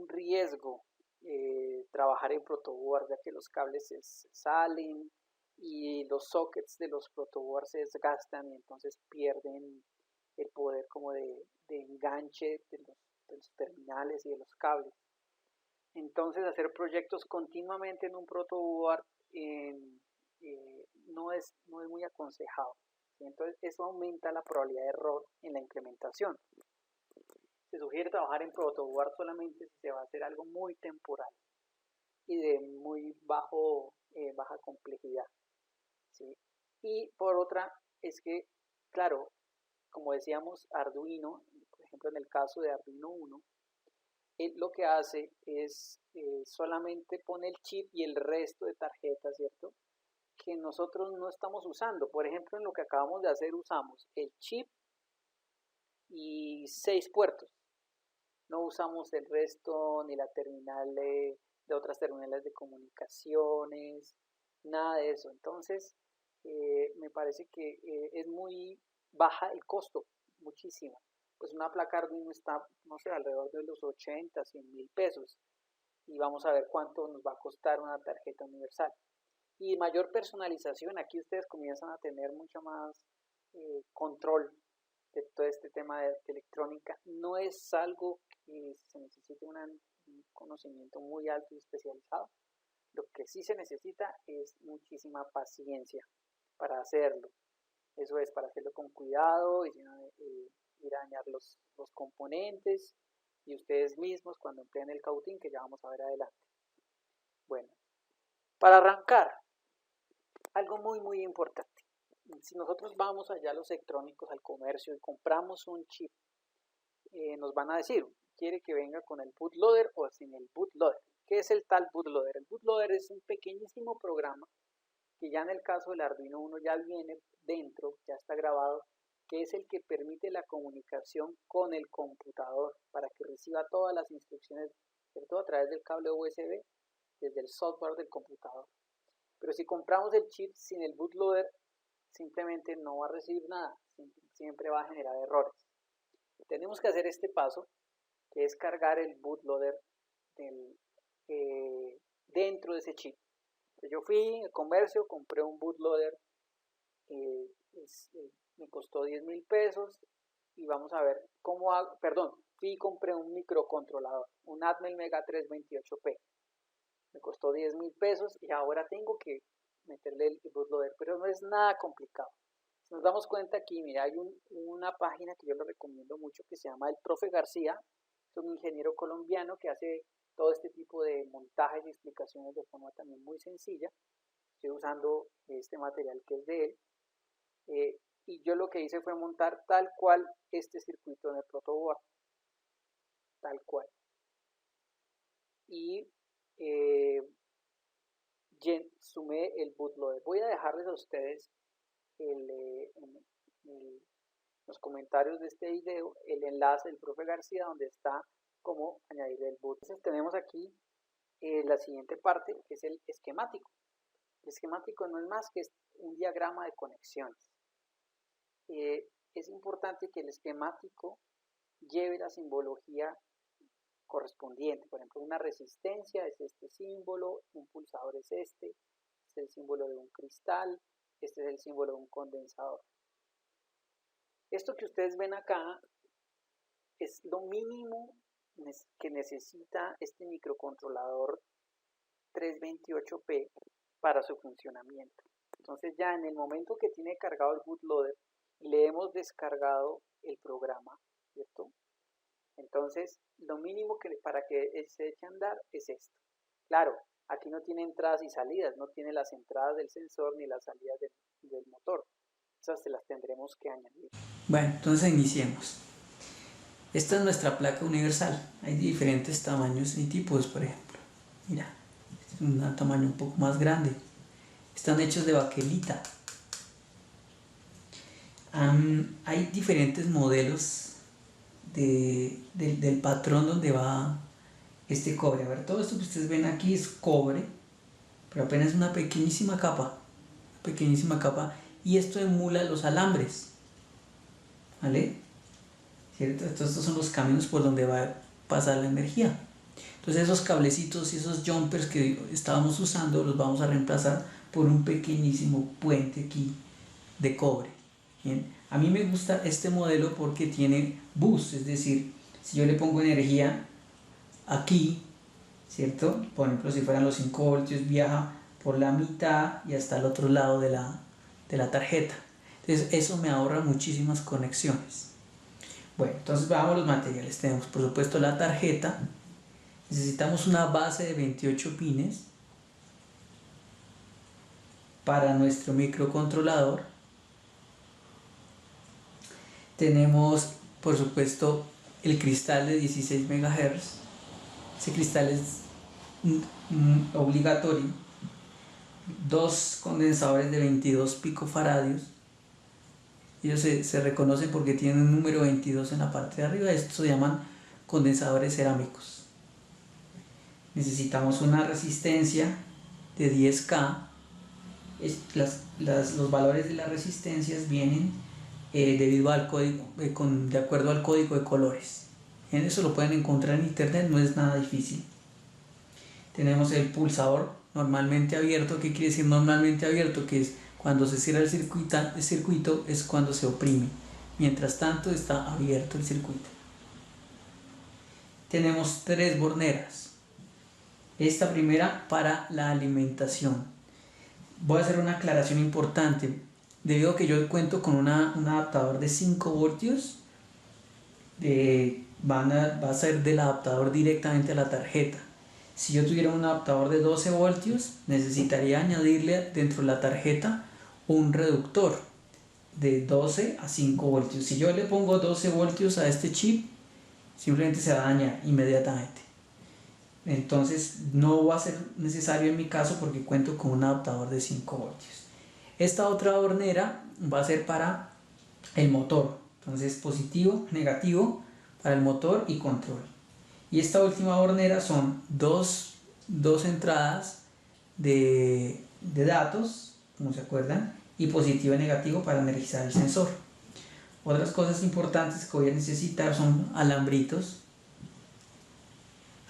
riesgo trabajar en protoboards, ya que los cables se salen y los sockets de los protoboards se desgastan y entonces pierden el poder como de enganche de los terminales y de los cables. Entonces hacer proyectos continuamente en un protoboard no es muy aconsejado. Entonces eso aumenta la probabilidad de error en la implementación. Se sugiere trabajar en protoboard solamente si se va a hacer algo muy temporal y de muy baja complejidad, ¿sí? Y por otra es que, claro, como decíamos, Arduino, por ejemplo en el caso de Arduino 1, lo que hace es solamente pone el chip y el resto de tarjetas, ¿cierto?, que nosotros no estamos usando. Por ejemplo, en lo que acabamos de hacer usamos el chip y 6 puertos. No usamos el resto, ni la terminal de otras terminales de comunicaciones, nada de eso. Entonces, me parece que es muy baja el costo, muchísimo. Pues una placa Arduino está, no sé, alrededor de los 80, 100 mil pesos. Y vamos a ver cuánto nos va a costar una tarjeta universal. Y mayor personalización, aquí ustedes comienzan a tener mucho más control de todo este tema de electrónica. No es algo que se necesite un conocimiento muy alto y especializado. Lo que sí se necesita es muchísima paciencia para hacerlo. Eso es, para hacerlo con cuidado y ir a dañar los componentes y ustedes mismos cuando empleen el cautín, que ya vamos a ver adelante. Bueno, para arrancar, algo muy importante. Si nosotros vamos allá a los electrónicos, al comercio, y compramos un chip, nos van a decir, ¿quiere que venga con el bootloader o sin el bootloader? ¿Qué es el tal bootloader? El bootloader es un pequeñísimo programa que ya en el caso del Arduino 1 ya viene dentro, ya está grabado, que es el que permite la comunicación con el computador para que reciba todas las instrucciones, ¿cierto?, a través del cable USB desde el software del computador. Pero si compramos el chip sin el bootloader, simplemente no va a recibir nada, siempre va a generar errores. Tenemos que hacer este paso, que es cargar el bootloader dentro de ese chip. Yo fui al comercio, compré un bootloader, me costó 10 mil pesos y vamos a ver cómo hago, fui y compré un microcontrolador, un Atmel Mega 328P. Me costó 10 mil pesos y ahora tengo que meterle el bootloader, pero no es nada complicado. Si nos damos cuenta aquí, mira, hay una página que yo le recomiendo mucho que se llama El Profe García. Es un ingeniero colombiano que hace todo este tipo de montajes y explicaciones de forma también muy sencilla. Estoy usando este material que es de él. Y yo lo que hice fue montar tal cual este circuito en el protoboard. Tal cual. Y sumé el bootloader. Voy a dejarles a ustedes en los comentarios de este video el enlace del profe García donde está cómo añadir el boot. Entonces tenemos aquí la siguiente parte, que es el esquemático. El esquemático no es más que un diagrama de conexiones. Es importante que el esquemático lleve la simbología correspondiente. Por ejemplo, una resistencia es este símbolo, un pulsador es este, es el símbolo de un cristal, este es el símbolo de un condensador. Esto que ustedes ven acá es lo mínimo que necesita este microcontrolador 328P para su funcionamiento. Entonces ya en el momento que tiene cargado el bootloader, le hemos descargado el programa, ¿cierto? Entonces lo mínimo para que él se eche a andar es esto. Claro, aquí no tiene entradas y salidas, no tiene las entradas del sensor ni las salidas del motor. esas se las tendremos que añadir. Bueno, entonces iniciemos. Esta es nuestra placa universal. Hay diferentes tamaños y tipos, por ejemplo. Mira, es un tamaño un poco más grande. Están hechos de baquelita. Hay diferentes modelos del patrón donde va este cobre. A ver, todo esto que ustedes ven aquí es cobre, pero apenas una pequeñísima capa. Y esto emula los alambres. ¿Vale? ¿Cierto? Estos son los caminos por donde va a pasar la energía. Entonces esos cablecitos y esos jumpers que estábamos usando los vamos a reemplazar por un pequeñísimo puente aquí de cobre. Bien. A mí me gusta este modelo porque tiene boost, es decir, si yo le pongo energía aquí, ¿cierto? Por ejemplo, si fueran los 5 voltios, viaja por la mitad y hasta el otro lado de la tarjeta. Entonces eso me ahorra muchísimas conexiones. Bueno, entonces veamos los materiales. Tenemos por supuesto la tarjeta. Necesitamos una base de 28 pines para nuestro microcontrolador. Tenemos por supuesto el cristal de 16 MHz. Ese cristal es obligatorio. 2 condensadores de 22 picofaradios. Ellos se reconocen porque tienen un número 22 en la parte de arriba. Estos se llaman condensadores cerámicos. Necesitamos una resistencia de 10K. Los valores de las resistencias vienen debido al código, de acuerdo al código de colores. Eso lo pueden encontrar en internet, no es nada difícil. Tenemos el pulsador normalmente abierto. ¿Qué quiere decir normalmente abierto? Que es cuando se cierra el circuito es cuando se oprime. Mientras tanto está abierto el circuito. Tenemos 3 borneras. Esta primera para la alimentación. Voy a hacer una aclaración importante. Debido a que yo cuento con un adaptador de 5 voltios, va a ser del adaptador directamente a la tarjeta. Si yo tuviera un adaptador de 12 voltios, necesitaría añadirle dentro de la tarjeta un reductor de 12 a 5 voltios. Si yo le pongo 12 voltios a este chip, simplemente se va a dañar inmediatamente. Entonces no va a ser necesario en mi caso porque cuento con un adaptador de 5 voltios. Esta otra hornera va a ser para el motor. Entonces positivo, negativo para el motor y control. Y esta última hornera son dos entradas de datos, como se acuerdan, y positivo y negativo para energizar el sensor. Otras cosas importantes que voy a necesitar son alambritos.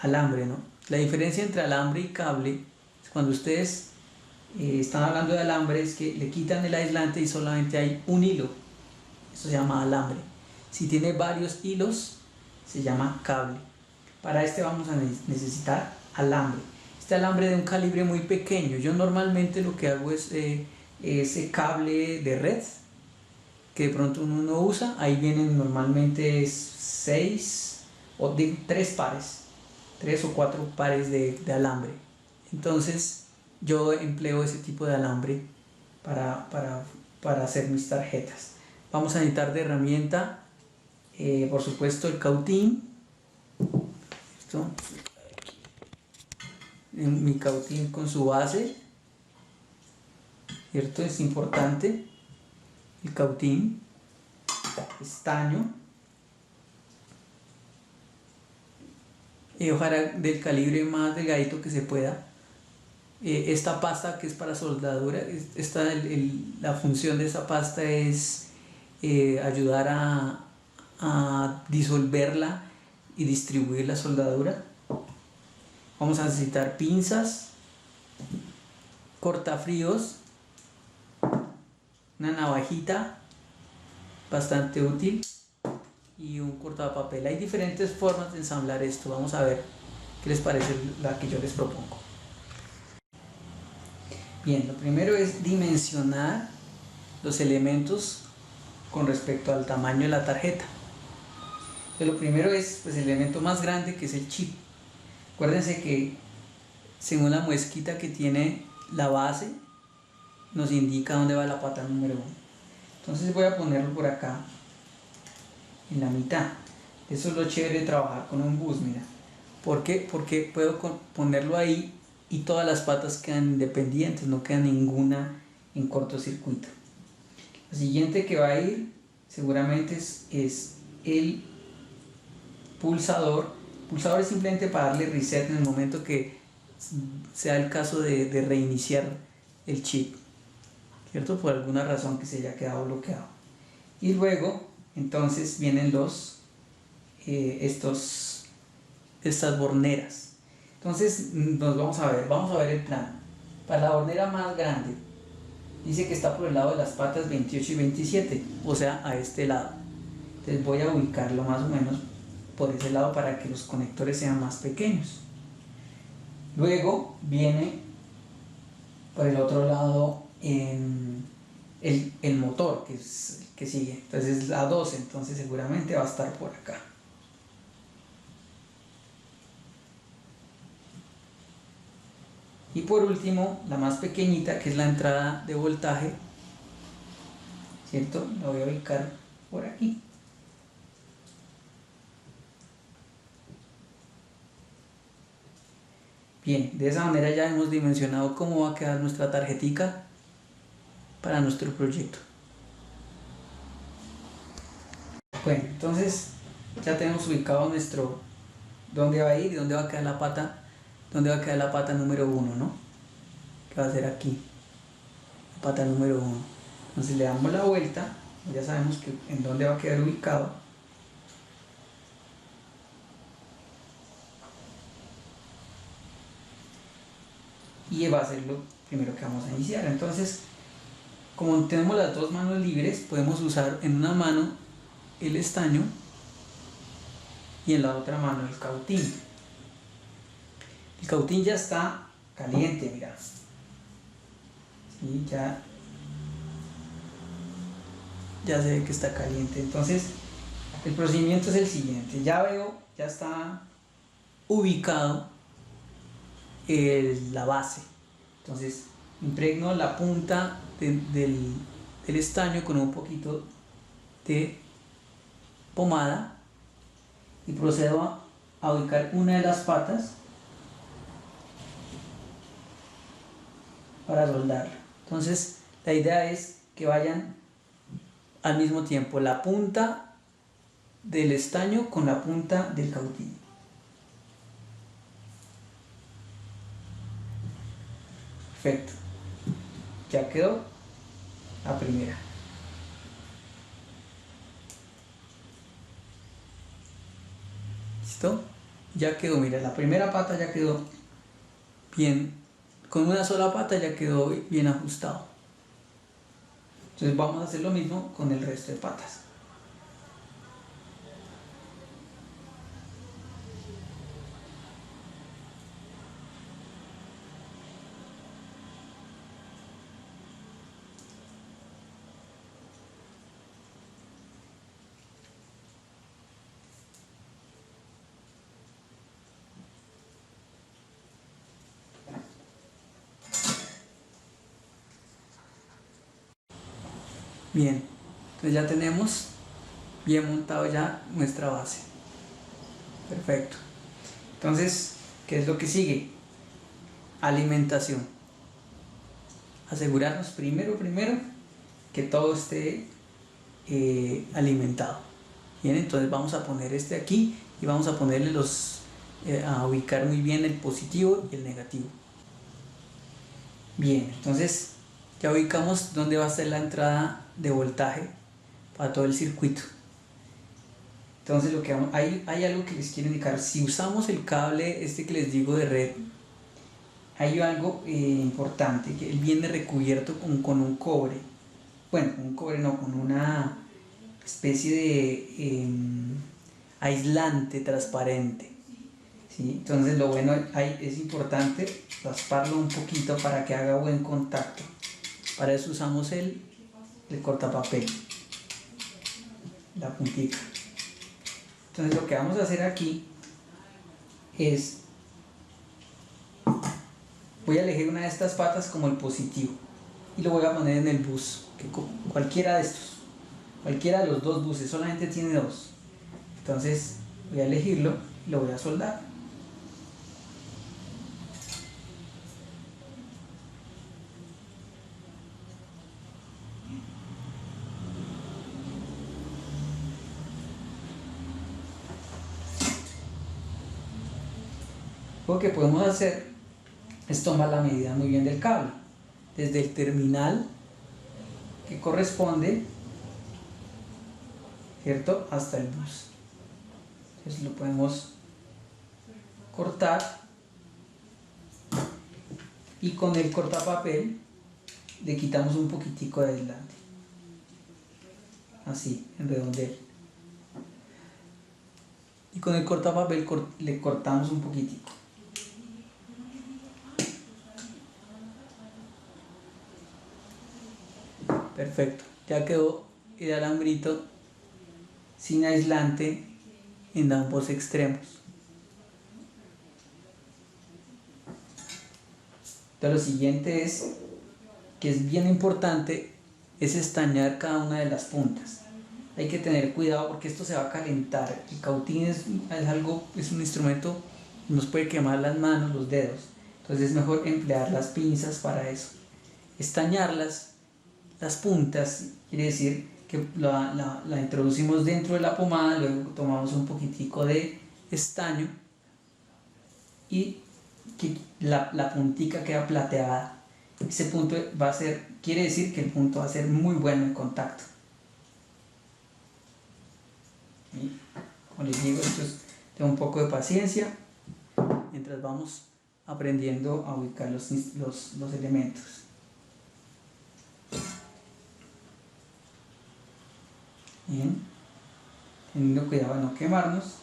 Alambre, ¿no? La diferencia entre alambre y cable es cuando ustedes están hablando de alambre es que le quitan el aislante y solamente hay un hilo. Eso se llama alambre. Si tiene varios hilos, se llama cable. Para este vamos a necesitar alambre. Este alambre de un calibre muy pequeño. Yo normalmente lo que hago es ese cable de red que de pronto uno no usa. Ahí vienen normalmente 6 o 3 pares, 3 o 4 pares de alambre. Entonces yo empleo ese tipo de alambre para hacer mis tarjetas. Vamos a necesitar de herramienta, por supuesto, el cautín. ¿Listo? Mi cautín con su base, ¿cierto? Es importante. El cautín, estaño, y ojalá del calibre más delgadito que se pueda. Esta pasta que es para soldadura, la función de esta pasta es ayudar a disolverla y distribuir la soldadura. Vamos a necesitar pinzas, cortafríos, una navajita bastante útil y un cortapapel. Hay diferentes formas de ensamblar esto. Vamos a ver qué les parece la que yo les propongo. Bien, lo primero es dimensionar los elementos con respecto al tamaño de la tarjeta. Entonces, lo primero es pues, el elemento más grande, que es el chip. Acuérdense que según la muesquita que tiene la base, nos indica dónde va la pata número 1. Entonces voy a ponerlo por acá, en la mitad. Eso es lo chévere de trabajar con un bus, mira. ¿Por qué? Porque puedo ponerlo ahí y todas las patas quedan independientes, no queda ninguna en cortocircuito. Lo siguiente que va a ir seguramente es el pulsador. El pulsador es simplemente para darle reset en el momento que sea el caso de reiniciar el chip, ¿cierto? Por alguna razón que se haya quedado bloqueado. Y luego, entonces, vienen estas borneras. Entonces, vamos a ver el plan. Para la bornera más grande, dice que está por el lado de las patas 28 y 27, o sea, a este lado. Entonces voy a ubicarlo más o menos por ese lado para que los conectores sean más pequeños. Luego viene por el otro lado el motor que sigue. Entonces es la 12, entonces seguramente va a estar por acá. Y por último, la más pequeñita, que es la entrada de voltaje, ¿cierto? La voy a ubicar por aquí. Bien, de esa manera ya hemos dimensionado cómo va a quedar nuestra tarjetica para nuestro proyecto. Bueno, entonces ya tenemos ubicado dónde va a ir y dónde va a quedar la pata número 1, ¿no? Que va a ser aquí, la pata número 1. Entonces le damos la vuelta, ya sabemos en dónde va a quedar ubicado. Y va a ser lo primero que vamos a iniciar. Entonces, como tenemos las dos manos libres, podemos usar en una mano el estaño y en la otra mano el cautín. El cautín ya está caliente, mira. ¿Sí? Ya se ve que está caliente. Entonces, el procedimiento es el siguiente. Ya está ubicado la base. Entonces, impregno la punta del estaño con un poquito de pomada y procedo a ubicar una de las patas para soldarla. Entonces, la idea es que vayan al mismo tiempo la punta del estaño con la punta del cautín. Perfecto. Ya quedó la primera. ¿Listo? Ya quedó, mira, la primera pata ya quedó bien, con una sola pata ya quedó bien ajustado. Entonces vamos a hacer lo mismo con el resto de patas. Bien, entonces ya tenemos bien montado ya nuestra base. Perfecto. Entonces, ¿qué es lo que sigue? Alimentación. Asegurarnos primero que todo esté alimentado. Bien, entonces vamos a poner este aquí y vamos a ponerle a ubicar muy bien el positivo y el negativo. Bien, entonces ya ubicamos dónde va a ser la entrada de voltaje para todo el circuito. Entonces hay algo que les quiero indicar. Si usamos el cable que les digo de red, hay algo importante, que él viene recubierto con un cobre. Bueno, con un cobre no, con una especie de aislante transparente. ¿Sí? Entonces lo bueno es importante rasparlo un poquito para que haga buen contacto. Para eso usamos el cortapapel, la puntita. Entonces lo que vamos a hacer aquí es, voy a elegir una de estas patas como el positivo y lo voy a poner en el bus, cualquiera de estos. cualquiera de los dos buses, solamente tiene dos. Entonces voy a elegirlo y lo voy a soldar. Lo que podemos hacer es tomar la medida muy bien del cable, desde el terminal que corresponde, ¿cierto?, hasta el bus. Entonces lo podemos cortar y con el cortapapel le quitamos un poquitico de aislante, así, en redondel. Y con el cortapapel le cortamos un poquitico. Perfecto, ya quedó el alambrito sin aislante en ambos extremos. Entonces lo siguiente es, que es bien importante, es estañar cada una de las puntas. Hay que tener cuidado porque esto se va a calentar. El cautín es un instrumento que nos puede quemar las manos, los dedos. Entonces es mejor emplear las pinzas para eso. Estañarlas, las puntas, quiere decir que la introducimos dentro de la pomada, luego tomamos un poquitico de estaño y que la puntica queda plateada. Ese punto quiere decir que el punto va a ser muy bueno en contacto. Y como les digo, esto es de un poco de paciencia mientras vamos aprendiendo a ubicar los elementos. Bien, teniendo cuidado de no quemarnos.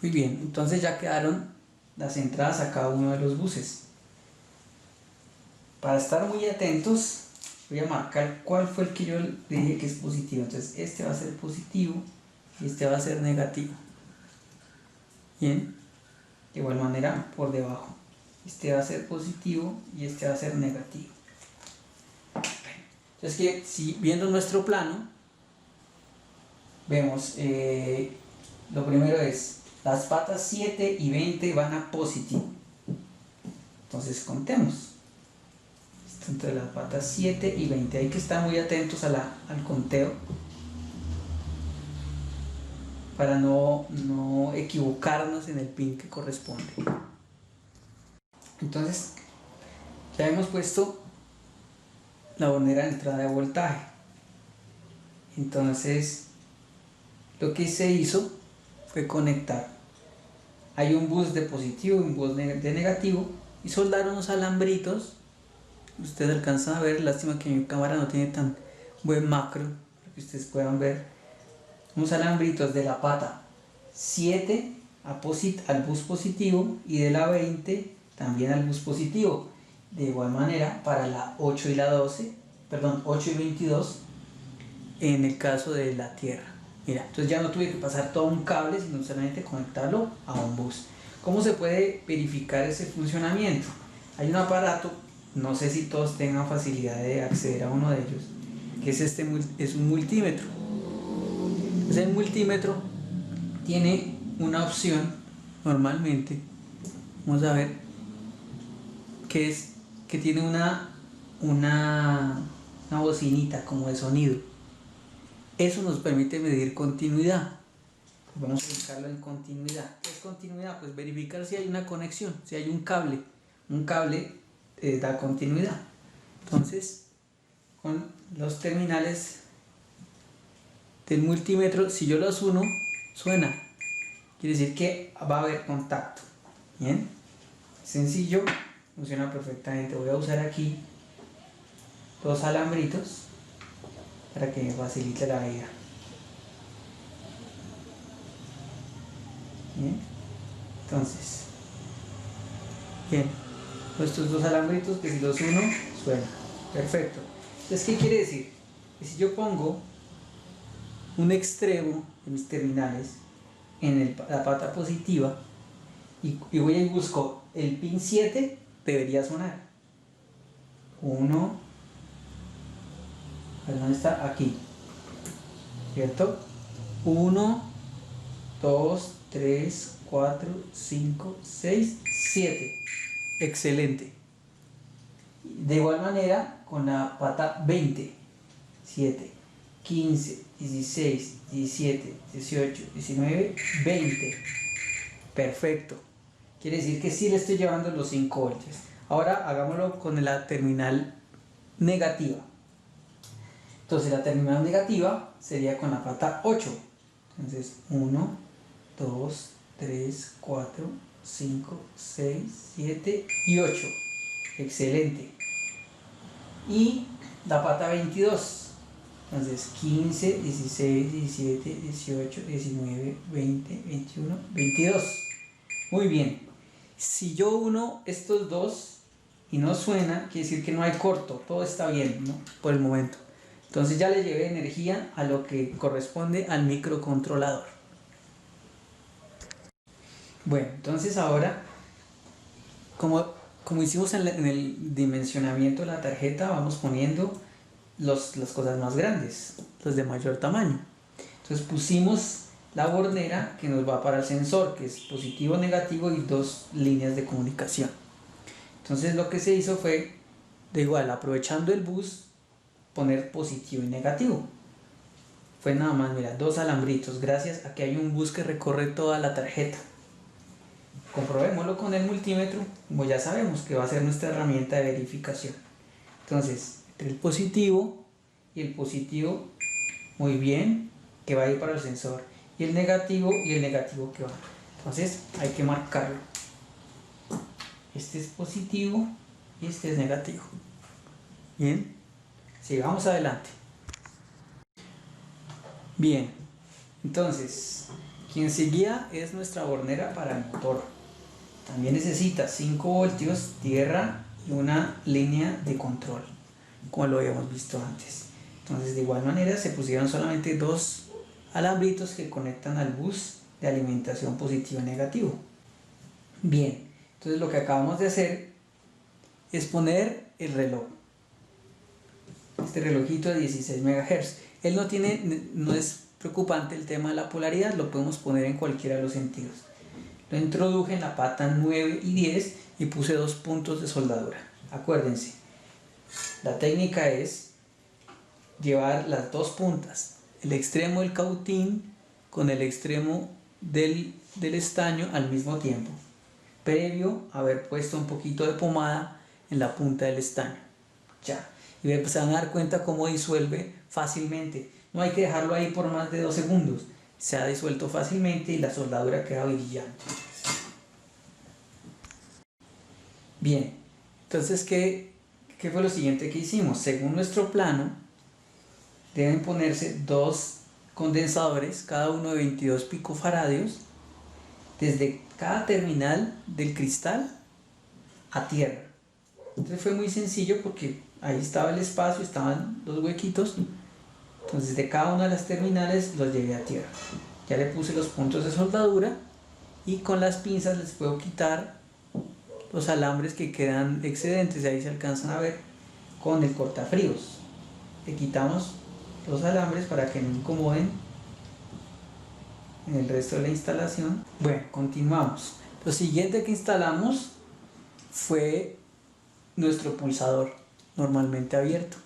Muy bien, entonces ya quedaron las entradas a cada uno de los buses. Para estar muy atentos, voy a marcar cuál fue el que yo le dije que es positivo. Entonces este va a ser positivo y este va a ser negativo. Bien, de igual manera por debajo. Este va a ser positivo y este va a ser negativo. Entonces que si viendo nuestro plano, vemos, lo primero es, las patas 7 y 20 van a positivo. Entonces contemos. Entre las patas 7 y 20. Hay que estar muy atentos al conteo para no equivocarnos en el pin que corresponde. Entonces ya hemos puesto la bonera de entrada de voltaje. Entonces lo que se hizo fue conectar. Hay un bus de positivo y un bus de negativo y soldar unos alambritos. Ustedes alcanzan a ver, lástima que mi cámara no tiene tan buen macro para que ustedes puedan ver. Unos alambritos de la pata 7 al bus positivo y de la 20 también al bus positivo. De igual manera para la 8 y la 12, perdón, 8 y 22 en el caso de la Tierra. Mira, entonces ya no tuve que pasar todo un cable, sino solamente conectarlo a un bus. ¿Cómo se puede verificar ese funcionamiento? Hay un aparato, no sé si todos tengan facilidad de acceder a uno de ellos, que es un multímetro. Entonces el multímetro tiene una opción, normalmente, vamos a ver, que tiene una bocinita como de sonido. Eso nos permite medir continuidad. Vamos a buscarlo en continuidad. ¿Qué es continuidad? Pues verificar si hay una conexión, si hay un cable da continuidad. Entonces, con los terminales del multímetro, si yo los uno, suena. Quiere decir que va a haber contacto. Bien, sencillo, funciona perfectamente. Voy a usar aquí 2 alambritos para que me facilite la vida. Bien, entonces, bien, estos 2 alambritos que si los uno, suena. Perfecto. Entonces, ¿qué quiere decir? Que si yo pongo un extremo de mis terminales en la pata positiva y voy y busco el pin 7, debería sonar. 1, ¿dónde está? Aquí, ¿cierto? 1, 2, 3, 4, 5, 6, 7. Excelente. De igual manera con la pata 20, 7, 15, 16, 17, 18, 19, 20. Perfecto. Quiere decir que sí le estoy llevando los 5 voltios. Ahora hagámoslo con la terminal negativa. Entonces la terminal negativa sería con la pata 8. Entonces 1, 2, 3, 4, 5, 6, 7 y 8. Excelente. Y la pata 22. Entonces 15, 16, 17, 18, 19, 20, 21, 22. Muy bien. Si yo uno estos dos y no suena, quiere decir que no hay corto, todo está bien, ¿no? Por el momento. Entonces ya le llevé energía a lo que corresponde al microcontrolador. Bueno, entonces ahora, como hicimos en el dimensionamiento de la tarjeta, vamos poniendo las cosas más grandes, las de mayor tamaño. Entonces pusimos la bornera que nos va para el sensor, que es positivo, negativo y 2 líneas de comunicación. Entonces lo que se hizo fue, de igual, aprovechando el bus, poner positivo y negativo. Fue nada más, mira, 2 alambritos, gracias a que hay un bus que recorre toda la tarjeta. Comprobémoslo con el multímetro, como ya sabemos que va a ser nuestra herramienta de verificación. Entonces, entre el positivo y el positivo, muy bien, que va a ir para el sensor, y el negativo que va. Entonces, hay que marcarlo. Este es positivo y este es negativo. Bien, sigamos adelante. Bien, entonces, quien seguía es nuestra bornera para el motor. También necesita 5 voltios, tierra y una línea de control, como lo habíamos visto antes. Entonces, de igual manera, se pusieron solamente 2 alambritos que conectan al bus de alimentación positivo y negativo. Bien, entonces lo que acabamos de hacer es poner el reloj. Este relojito de 16 MHz. Él no es preocupante el tema de la polaridad, lo podemos poner en cualquiera de los sentidos. Lo introduje en la pata 9 y 10 y puse 2 puntos de soldadura. Acuérdense, la técnica es llevar las 2 puntas, el extremo del cautín con el extremo del estaño al mismo tiempo, previo a haber puesto un poquito de pomada en la punta del estaño. Ya, y se van a dar cuenta cómo disuelve fácilmente. No hay que dejarlo ahí por más de 2 segundos. Se ha disuelto fácilmente y la soldadura queda brillante. Bien, entonces, ¿qué fue lo siguiente que hicimos? Según nuestro plano, deben ponerse 2 condensadores, cada uno de 22 picofaradios, desde cada terminal del cristal a tierra. Entonces fue muy sencillo porque ahí estaba el espacio, estaban los huequitos. Entonces de cada una de las terminales los llevé a tierra. Ya le puse los puntos de soldadura y con las pinzas les puedo quitar los alambres que quedan excedentes. Ahí se alcanzan a ver con el cortafríos. Le quitamos los alambres para que no incomoden en el resto de la instalación. Bueno, continuamos. Lo siguiente que instalamos fue nuestro pulsador, normalmente abierto.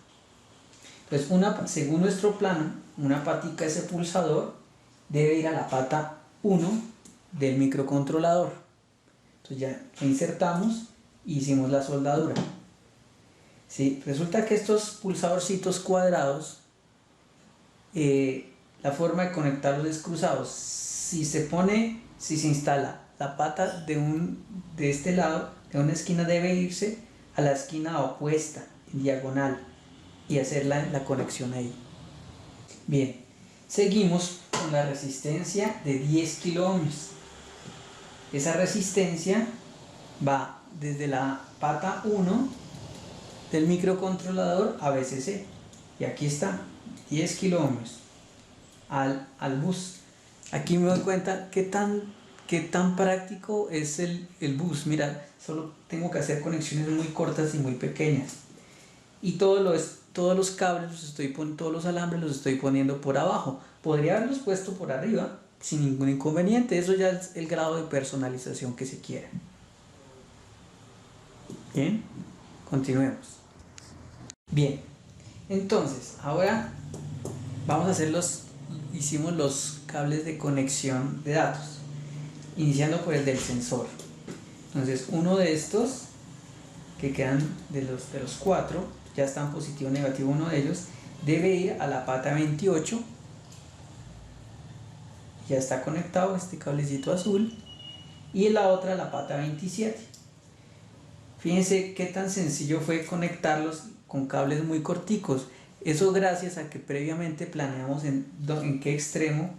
Entonces, según nuestro plano, una patica de ese pulsador debe ir a la pata 1 del microcontrolador. Entonces ya lo insertamos y hicimos la soldadura. ¿sí? Resulta que estos pulsadorcitos cuadrados, la forma de conectarlos es cruzados. Si se instala la pata de este lado, de una esquina, debe irse a la esquina opuesta, en diagonal, y hacer la conexión ahí. Bien, seguimos con la resistencia de 10 kiloohmios. Esa resistencia va desde la pata 1 del microcontrolador a VCC, y aquí está, 10 kiloohmios al bus. Aquí me doy cuenta qué tan práctico es el bus. Mira, solo tengo que hacer conexiones muy cortas y muy pequeñas, y todos los cables todos los alambres los estoy poniendo por abajo. Podría haberlos puesto por arriba sin ningún inconveniente. Eso ya es el grado de personalización que se quiera. Bien, continuemos. Bien, entonces ahora vamos a hacer hicimos los cables de conexión de datos, iniciando por el del sensor. Entonces uno de estos que quedan de los 4, ya están positivo o negativo. Uno de ellos debe ir a la pata 28, ya está conectado este cablecito azul, y la otra a la pata 27. Fíjense qué tan sencillo fue conectarlos con cables muy corticos. Eso gracias a que previamente planeamos en qué extremo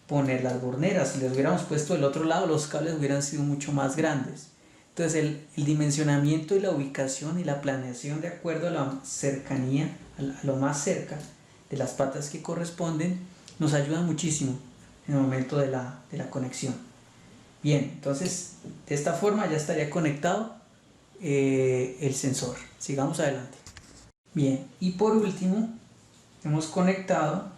poner las borneras. Si las hubiéramos puesto del otro lado, los cables hubieran sido mucho más grandes. Entonces el dimensionamiento y la ubicación y la planeación de acuerdo a la cercanía, a lo más cerca de las patas que corresponden, nos ayuda muchísimo en el momento de la conexión. Bien, entonces de esta forma ya estaría conectado el sensor. Sigamos adelante. Bien, y por último hemos conectado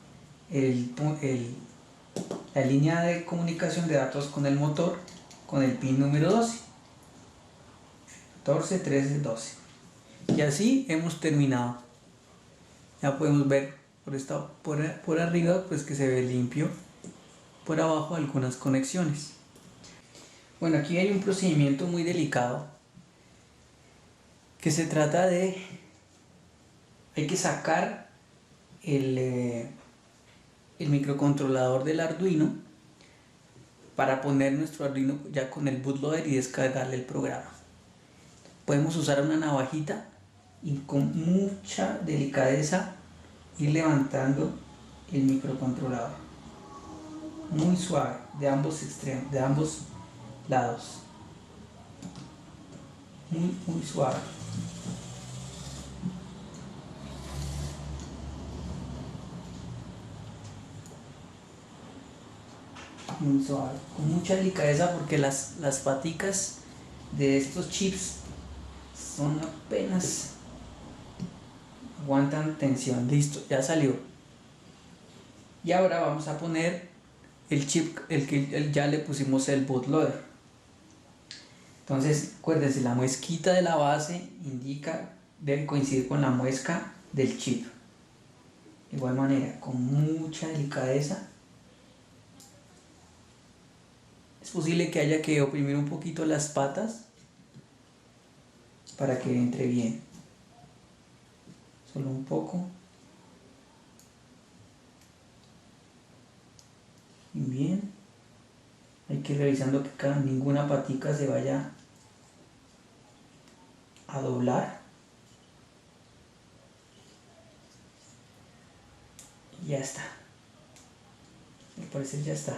la línea de comunicación de datos con el motor, con el pin número 12, 14, 13, 12, y así hemos terminado. Ya podemos ver por arriba pues que se ve limpio, por abajo algunas conexiones. Bueno, aquí hay un procedimiento muy delicado que se trata de, hay que sacar el microcontrolador del Arduino para poner nuestro Arduino ya con el bootloader y descargarle el programa. Podemos usar una navajita y con mucha delicadeza ir levantando el microcontrolador, muy suave, de ambos extremos, de ambos lados, muy suave. Muy suave, con mucha delicadeza, porque las paticas de estos chips son apenas, aguantan tensión. Listo, ya salió. Y ahora vamos a poner el chip, ya le pusimos el bootloader. Entonces acuérdense, la muesquita de la base debe coincidir con la muesca del chip. De igual manera, con mucha delicadeza. Es posible que haya que oprimir un poquito las patas para que entre bien. Solo un poco. Y bien. Hay que ir revisando que ninguna patica se vaya a doblar. Y ya está. Al parecer ya está.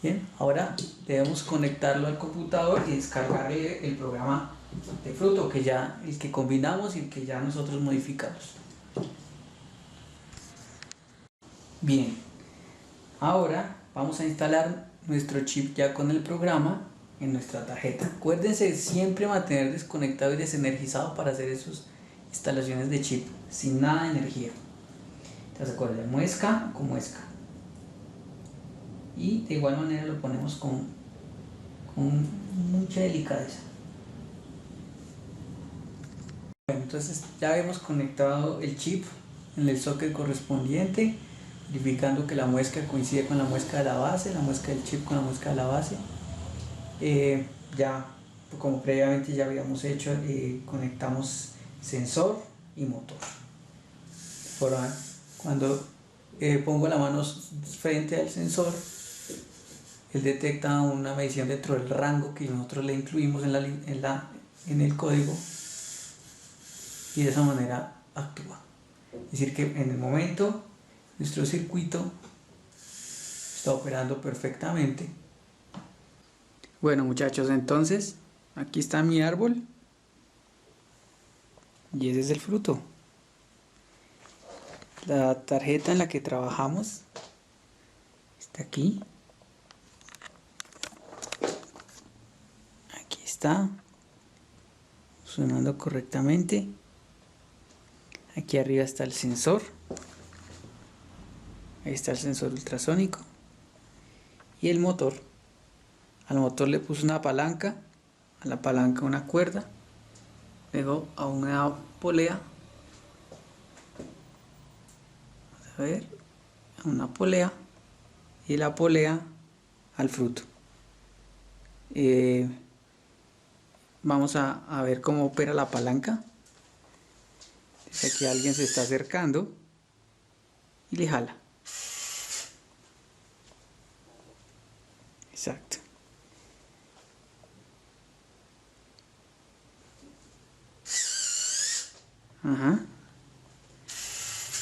Bien, ahora debemos conectarlo al computador y descargarle el programa de Fruto, el que combinamos y el que ya nosotros modificamos. Bien, ahora vamos a instalar nuestro chip ya con el programa en nuestra tarjeta. Acuérdense siempre mantener desconectado y desenergizado para hacer esas instalaciones de chip sin nada de energía. Entonces acuérdense, muesca con muesca. Y de igual manera lo ponemos con mucha delicadeza. Bueno, entonces ya hemos conectado el chip en el socket correspondiente, verificando que la muesca coincide con la muesca de la base, la muesca del chip con la muesca de la base. Ya, como previamente ya habíamos hecho, conectamos sensor y motor. Ahora, cuando pongo la mano frente al sensor, él detecta una medición dentro del rango que nosotros le incluimos en el código, y de esa manera actúa. Es decir, que en el momento nuestro circuito está operando perfectamente. Bueno, muchachos, entonces aquí está mi árbol y ese es el fruto. La tarjeta en la que trabajamos está aquí. Aquí está funcionando correctamente. Aquí arriba está el sensor. Ahí está el sensor ultrasónico. Y el motor. Al motor le puse una palanca. A la palanca una cuerda. Luego a una polea. Vamos a ver. A una polea. Y la polea al fruto. Vamos a ver cómo opera la palanca. Aquí alguien se está acercando y le jala. Exacto. Ajá.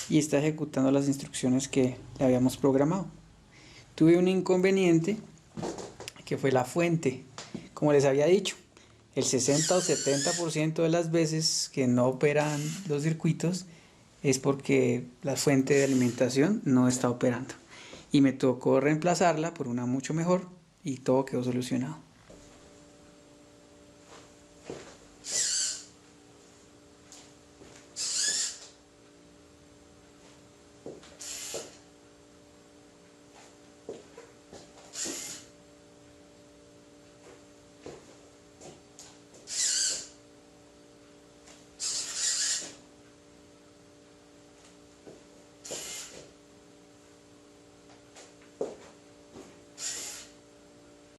Y está ejecutando las instrucciones que le habíamos programado. Tuve un inconveniente que fue la fuente. Como les había dicho, el 60 o 70% de las veces que no operan los circuitos es porque la fuente de alimentación no está operando. Y me tocó reemplazarla por una mucho mejor y todo quedó solucionado.